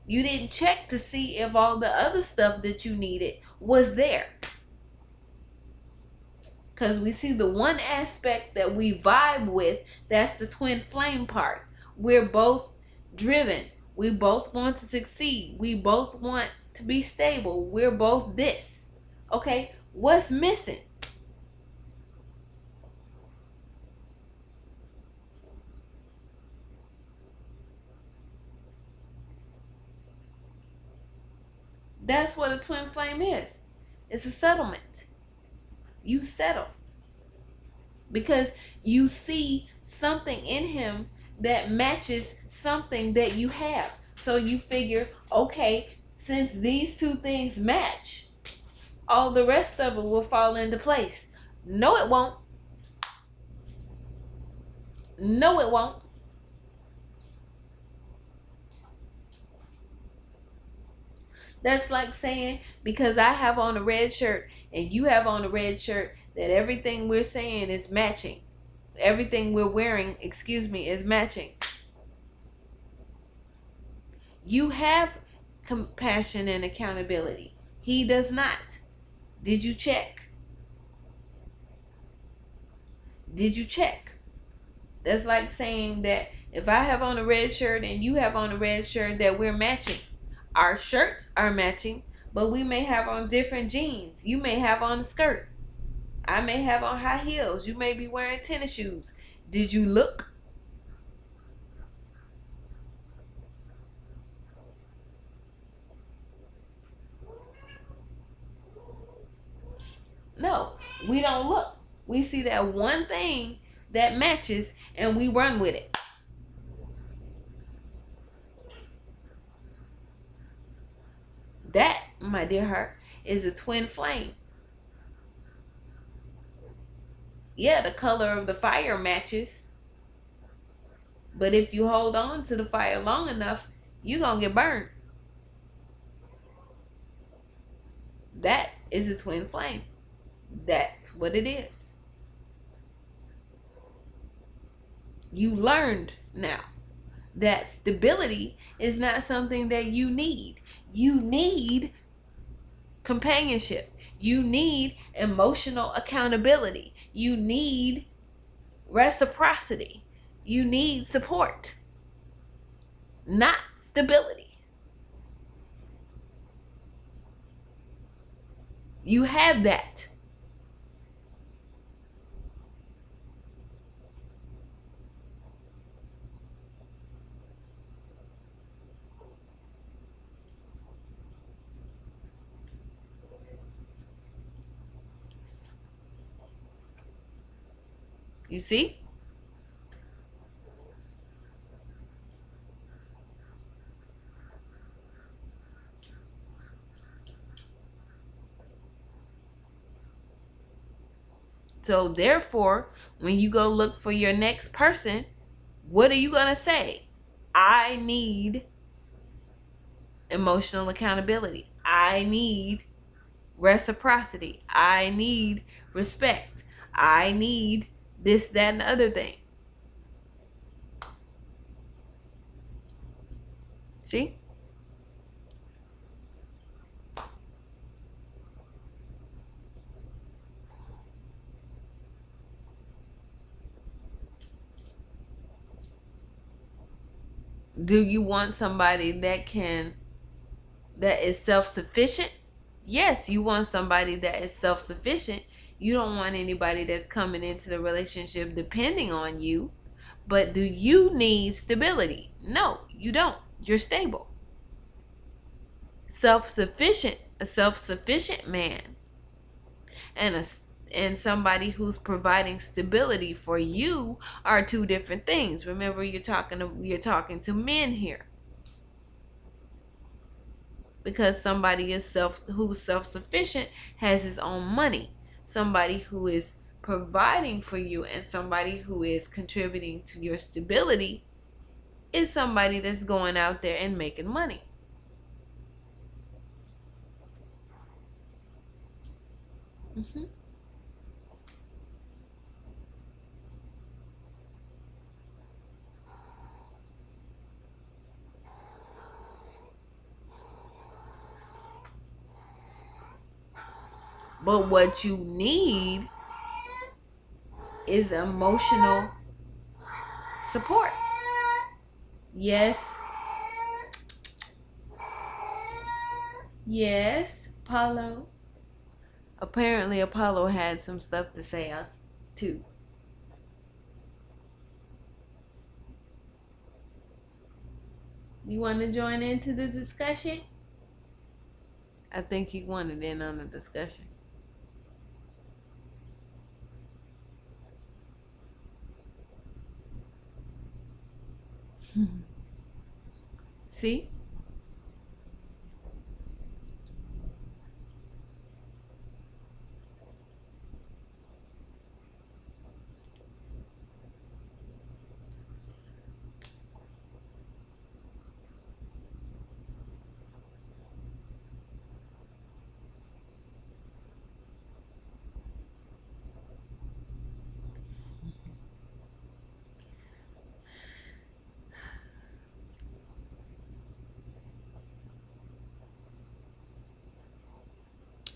You didn't check to see if all the other stuff that you needed was there. Because we see the one aspect that we vibe with, that's the twin flame part. We're both driven. We both want to succeed. We both want to be stable. We're both this. Okay, what's missing? That's what a twin flame is. It's a settlement. You settle. Because you see something in him that matches something that you have. So you figure, okay, since these two things match, all the rest of it will fall into place. No, it won't. No, it won't. That's like saying, because I have on a red shirt and you have on a red shirt, that everything we're saying is matching. Everything we're wearing, is matching. You have compassion and accountability. He does not. Did you check? Did you check? That's like saying that if I have on a red shirt and you have on a red shirt, that we're matching. Our shirts are matching, but we may have on different jeans. You may have on a skirt. I may have on high heels. You may be wearing tennis shoes. Did you look? No, we don't look. We see that one thing that matches and we run with it. That, my dear heart, is a twin flame. Yeah, the color of the fire matches. But if you hold on to the fire long enough, you're going to get burned. That is a twin flame. That's what it is. You learned now that stability is not something that you need. You need companionship. You need emotional accountability. You need reciprocity. You need support, not stability. You have that. You see? So therefore, when you go look for your next person, what are you going to say? I need emotional accountability. I need reciprocity. I need respect. I need this, that, and the other thing. See? Do you want somebody that is self-sufficient? Yes, you want somebody that is self-sufficient. You don't want anybody that's coming into the relationship depending on you. But do you need stability? No, you don't. You're stable. A self-sufficient man and somebody who's providing stability for you are two different things. Remember, you're talking to men here. Because somebody who's self-sufficient has his own money. Somebody who is providing for you and somebody who is contributing to your stability is somebody that's going out there and making money. Mm-hmm. But what you need is emotional support. Yes. Yes, Apollo. Apparently, Apollo had some stuff to say too. You want to join into the discussion? I think he wanted in on the discussion. See?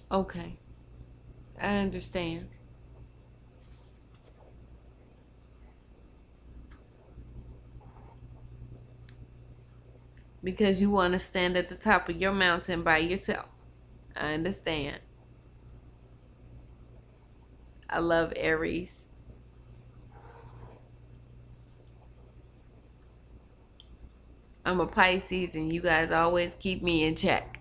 Okay, I understand. Because you want to stand at the top of your mountain by yourself. I understand. I love Aries. I'm a Pisces and you guys always keep me in check.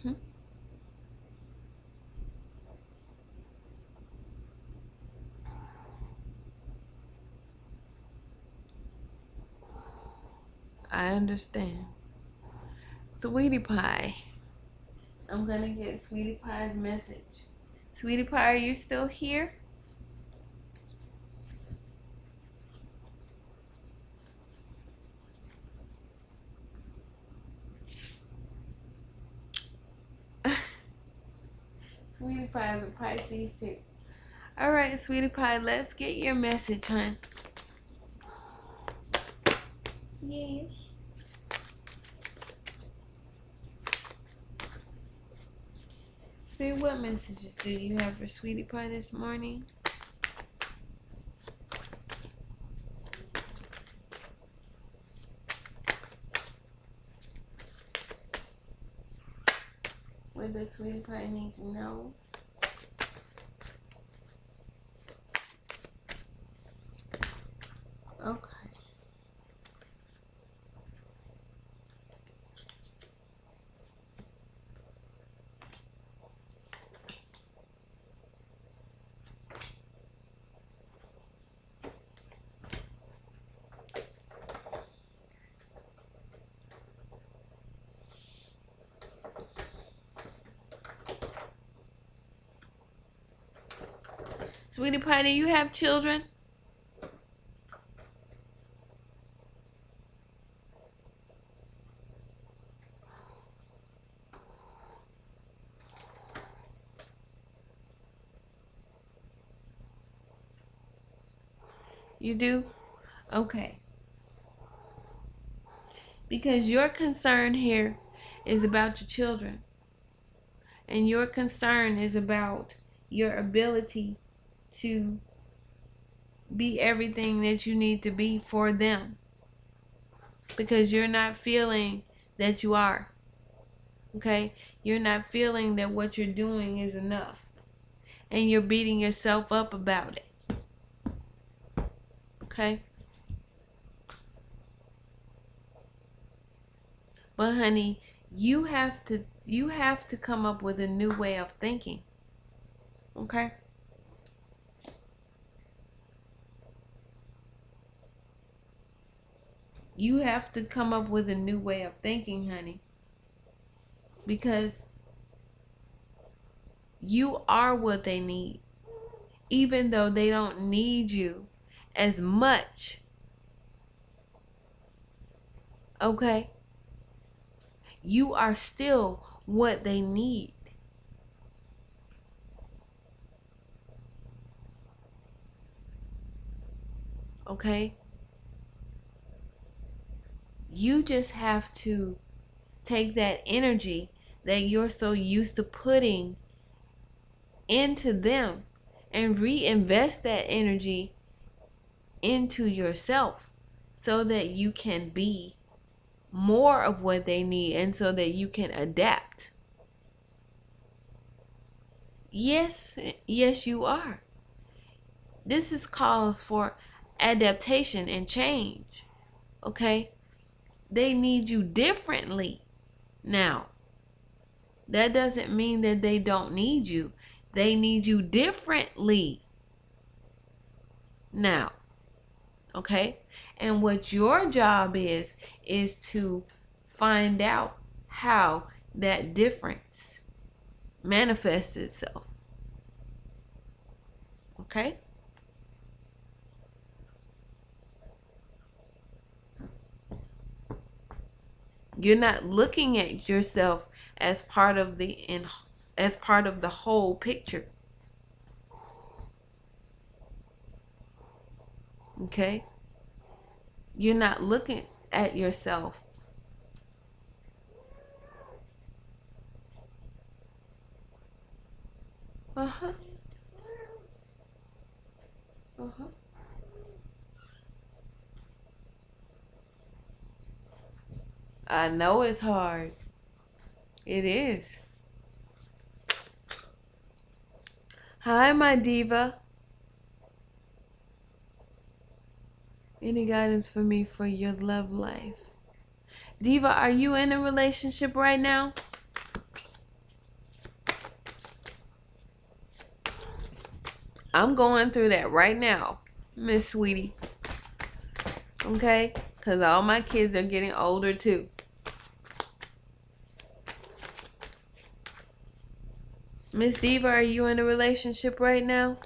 Hmm. I understand. Sweetie Pie. I'm going to get Sweetie Pie's message. Sweetie Pie, are you still here? Sweetie Pie is a Pisces too. All right, Sweetie Pie, let's get your message, hon. Yes. Spirit, what messages do you have for Sweetie Pie this morning? What does Sweetie Pie need to know? Okay. Sweetie Pie, do you have children? You do? Okay. Because your concern here is about your children. And your concern is about your ability to be everything that you need to be for them. Because you're not feeling that you are. Okay? You're not feeling that what you're doing is enough. And you're beating yourself up about it. Okay? But honey, you have to come up with a new way of thinking. Okay? You have to come up with a new way of thinking, honey. Because you are what they need. Even though they don't need you as much. Okay? You are still what they need. Okay? You just have to take that energy that you're so used to putting into them and reinvest that energy into yourself so that you can be more of what they need and so that you can adapt. Yes, you are. This is calls for adaptation and change. Okay? They need you differently now. That doesn't mean that they don't need you. They need you differently now. Okay? And what your job is to find out how that difference manifests itself. Okay? You're not looking at yourself as part of the whole picture. Okay? You're not looking at yourself. Uh-huh. Uh-huh. I know it's hard. It is. Hi, my diva. Any guidance for me for your love life? Diva, are you in a relationship right now? I'm going through that right now, Miss Sweetie. Okay? Because all my kids are getting older too. Miss Diva, are you in a relationship right now?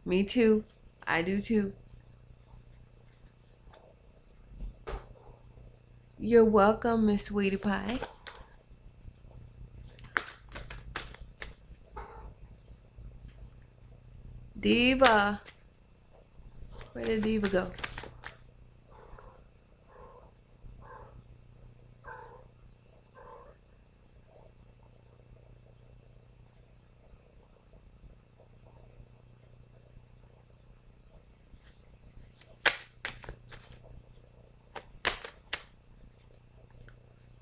Me too. I do too. You're welcome, Miss Sweetie Pie. Diva. Where did Diva go?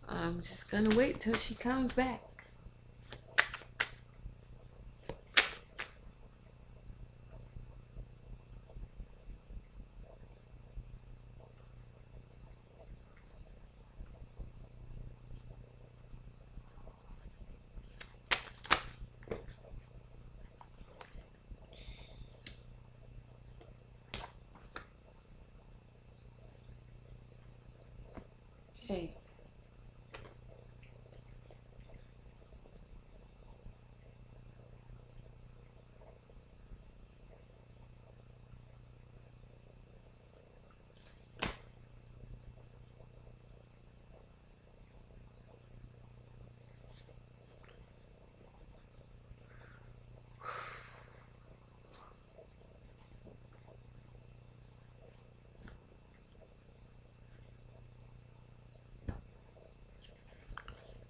I'm just gonna wait till she comes back. Hey.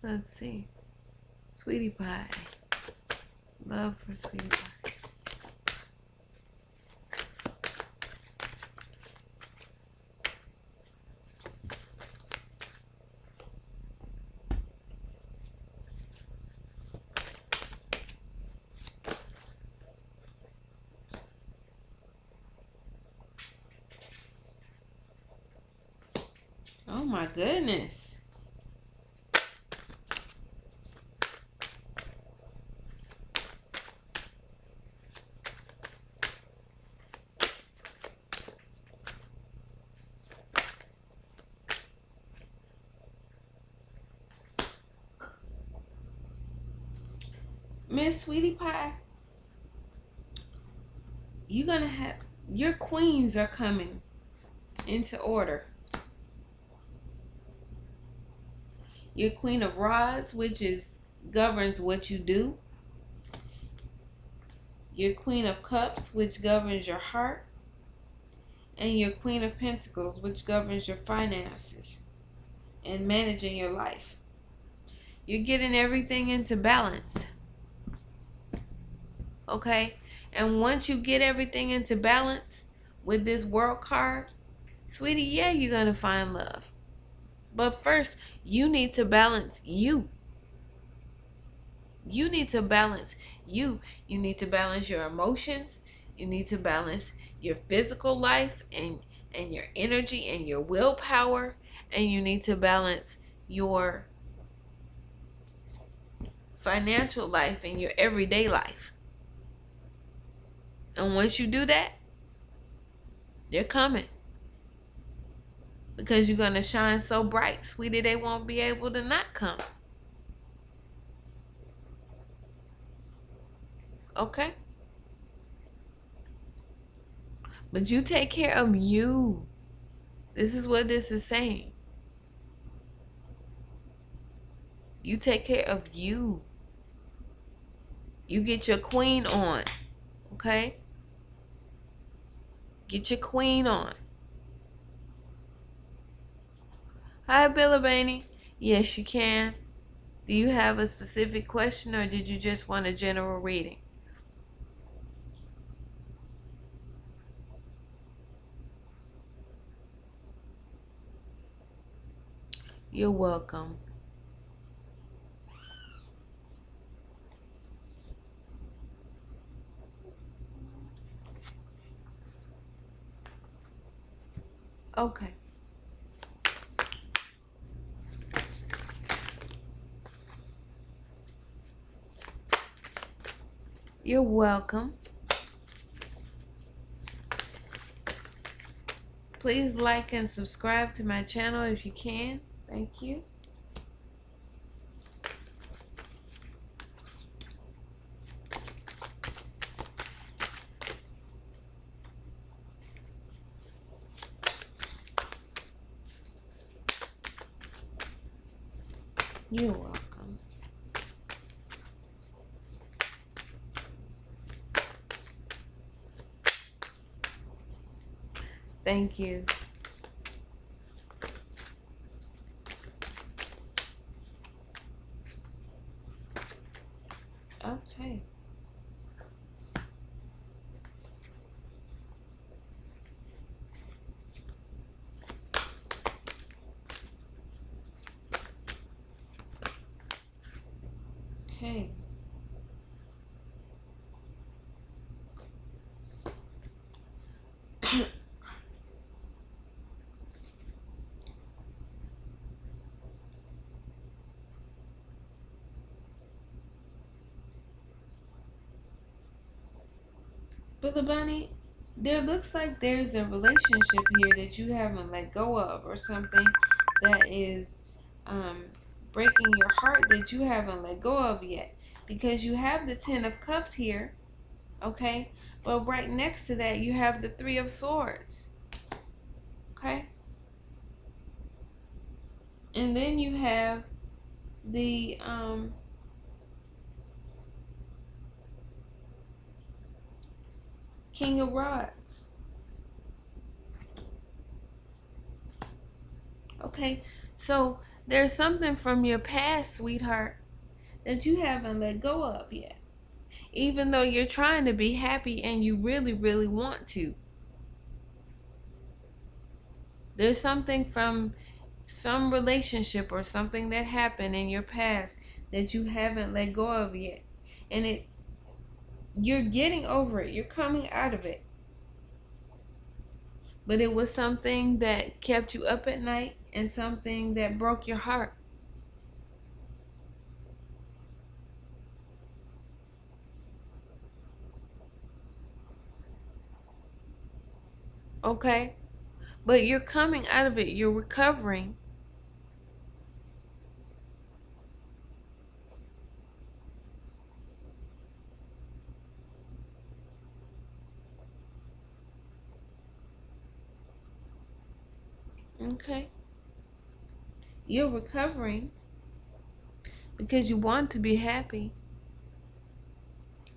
Let's see. Sweetie Pie. Love for Sweetie Pie. Oh my goodness. Miss Sweetie Pie, you're gonna have your queens are coming into order. Your Queen of Rods, which governs what you do. Your Queen of Cups, which governs your heart. And your Queen of Pentacles, which governs your finances and managing your life. You're getting everything into balance. Okay? And once you get everything into balance with this World card, sweetie, yeah, you're going to find love. But first, you need to balance you. You need to balance you. You need to balance your emotions. You need to balance your physical life and your energy and your willpower. And you need to balance your financial life and your everyday life. And once you do that, they're coming. Because you're going to shine so bright, sweetie, they won't be able to not come. Okay? But you take care of you. This is what this is saying. You take care of you. You get your queen on. Okay? Get your queen on. Hi, Billabani. Yes, you can. Do you have a specific question or did you just want a general reading? You're welcome. Okay. You're welcome. Please like and subscribe to my channel if you can. Thank you. You're welcome. Thank you. Okay. Okay. But the bunny, there looks like there's a relationship here that you haven't let go of, or something that is um, breaking your heart that you haven't let go of yet. Because you have the Ten of Cups here, okay? But right next to that, you have the Three of Swords, okay? And then you have the King of Rods, okay? So there's something from your past, sweetheart, that you haven't let go of yet. Even though you're trying to be happy and you really, really want to. There's something from some relationship or something that happened in your past that you haven't let go of yet. And you're getting over it. You're coming out of it. But it was something that kept you up at night and something that broke your heart. Okay? But you're coming out of it. You're recovering. Okay? You're recovering because you want to be happy.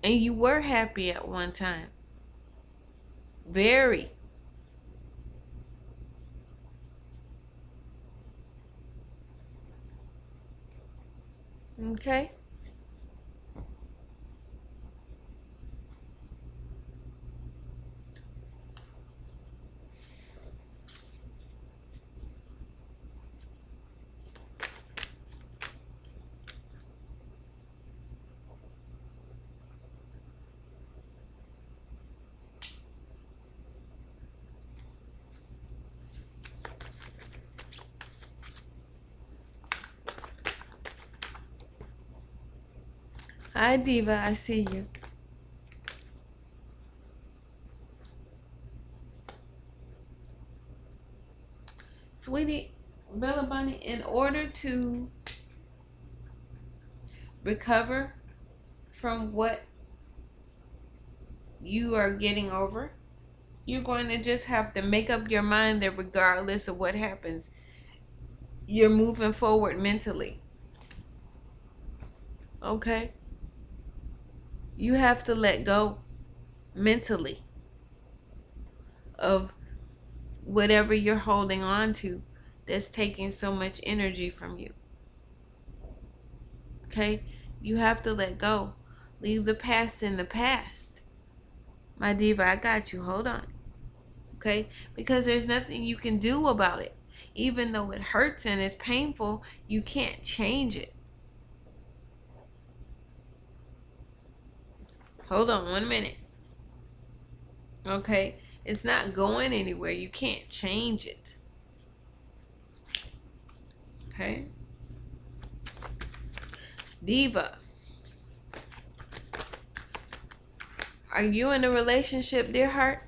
And you were happy at one time. Very. Okay? Hi, Diva. I see you. Sweetie, Bella Bunny, in order to recover from what you are getting over, you're going to just have to make up your mind that regardless of what happens, you're moving forward mentally. Okay? You have to let go mentally of whatever you're holding on to that's taking so much energy from you. Okay? You have to let go. Leave the past in the past. My diva, I got you. Hold on. Okay? Because there's nothing you can do about it. Even though it hurts and it's painful, you can't change it. Hold on 1 minute. Okay? It's not going anywhere. You can't change it. Okay? Diva, are you in a relationship, dear heart?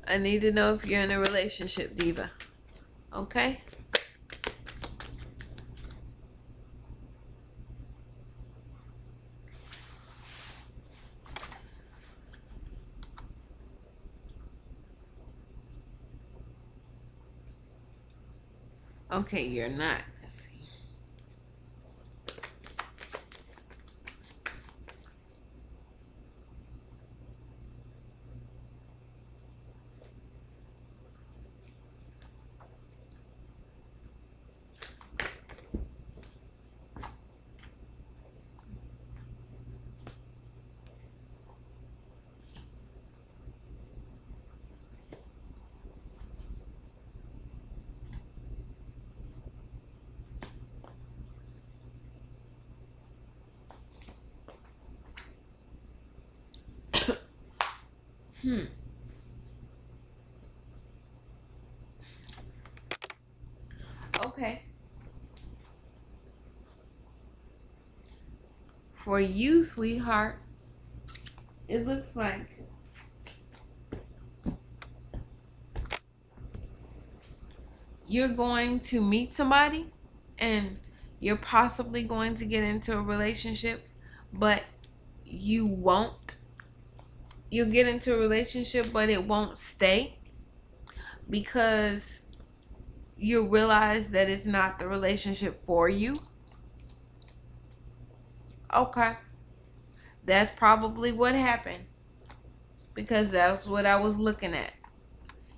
I need to know if you're in a relationship, Diva. Okay? Okay, you're not. Let's see. Okay. For you, sweetheart, it looks like you're going to meet somebody and you're possibly going to get into a relationship, but you won't. You'll get into a relationship, but it won't stay because you realize that it's not the relationship for you. Okay. That's probably what happened because that's what I was looking at.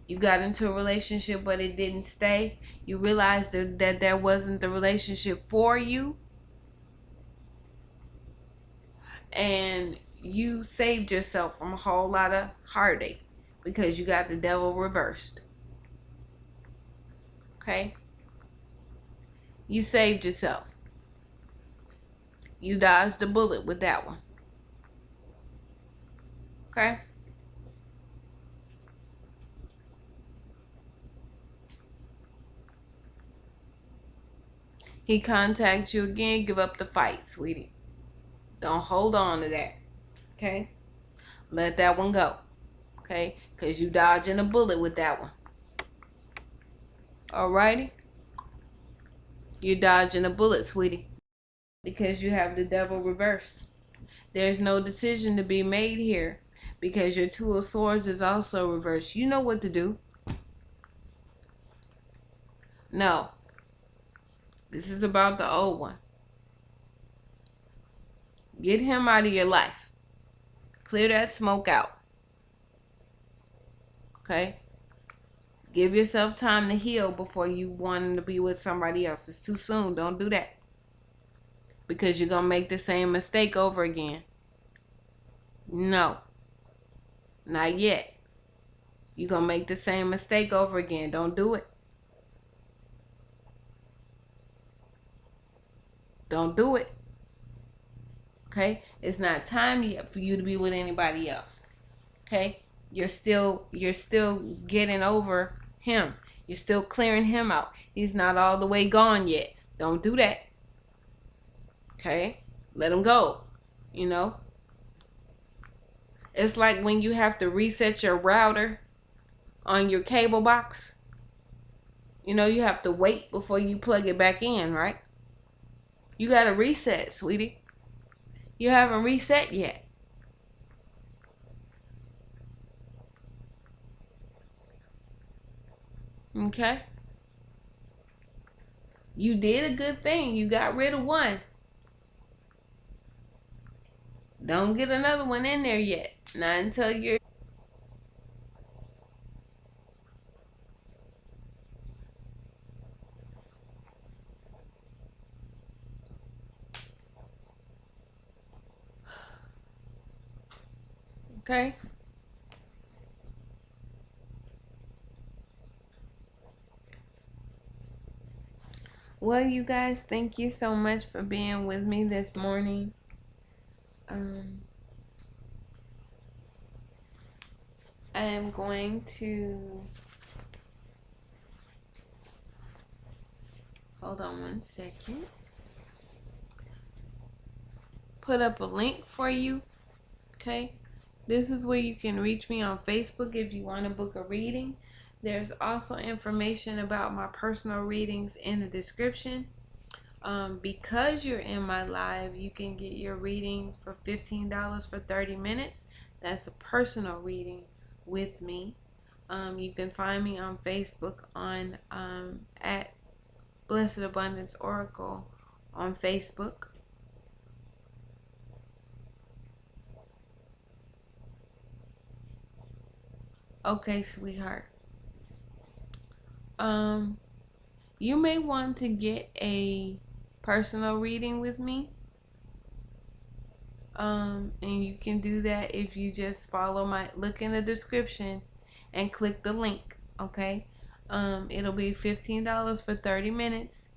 You got into a relationship, but it didn't stay. You realized that wasn't the relationship for you. And you saved yourself from a whole lot of heartache because you got the devil reversed. Okay? You saved yourself. You dodged a bullet with that one. Okay? He contacts you again, give up the fight, sweetie. Don't hold on to that. Okay? Let that one go. Okay? Because you dodging a bullet with that one. Alrighty? You're dodging a bullet, sweetie. Because you have the devil reversed. There's no decision to be made here. Because your Two of Swords is also reversed. You know what to do. No. This is about the old one. Get him out of your life. Clear that smoke out. Okay? Give yourself time to heal before you want to be with somebody else. It's too soon. Don't do that. Because you're going to make the same mistake over again. No. Not yet. You're going to make the same mistake over again. Don't do it. Don't do it. Okay? It's not time yet for you to be with anybody else. Okay? You're still getting over him. You're still clearing him out. He's not all the way gone yet. Don't do that. Okay? Let him go. You know? It's like when you have to reset your router on your cable box. You know, you have to wait before you plug it back in, right? You got to reset, sweetie. You haven't reset yet. Okay? You did a good thing. You got rid of one. Don't get another one in there yet. Not until you're Okay? Well, you guys, thank you so much for being with me this morning. I am going to hold on one second. Put up a link for you. Okay? This is where you can reach me on Facebook if you want to book a reading. There's also information about my personal readings in the description. Because you're in my live, you can get your readings for $15 for 30 minutes. That's a personal reading with me. You can find me on Facebook on at blessedabundanceoracle on Facebook. Okay, sweetheart. You may want to get a personal reading with me. And you can do that if you just look in the description and click the link. Okay. It'll be $15 for 30 minutes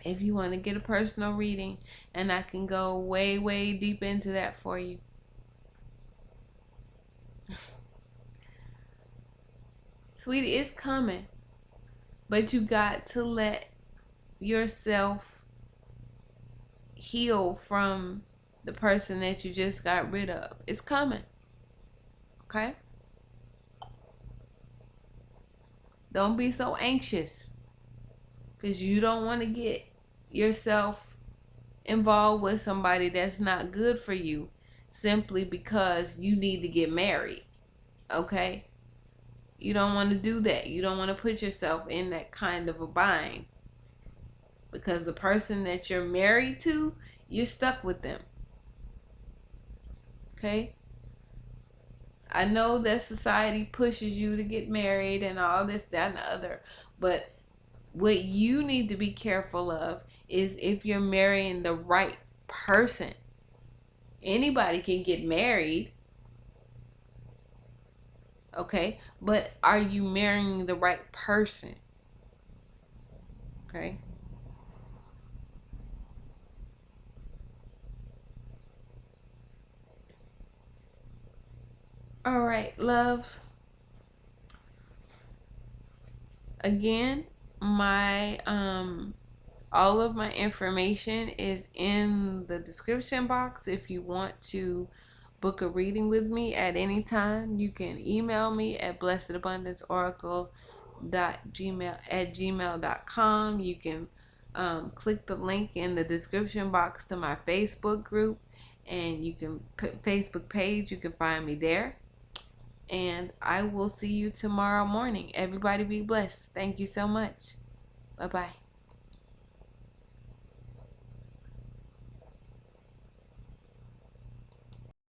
if you want to get a personal reading, and I can go way, way deep into that for you. Sweetie, it's coming. But you got to let yourself heal from the person that you just got rid of. It's coming. Okay? Don't be so anxious, because you don't want to get yourself involved with somebody that's not good for you simply because you need to get married. Okay? You don't want to do that. You don't want to put yourself in that kind of a bind, because the person that you're married to, you're stuck with them. Okay? I know that society pushes you to get married and all this, that, and the other, but what you need to be careful of is if you're marrying the right person. Anybody can get married, okay? But are you marrying the right person? Okay? All right, love. Again, my all of my information is in the description box. If you want to book a reading with me at any time, you can email me at blessedabundanceoracle.gmail@gmail.com. You can click the link in the description box to my Facebook group, and you can put Facebook page. You can find me there. And I will see you tomorrow morning. Everybody be blessed. Thank you so much. Bye-bye.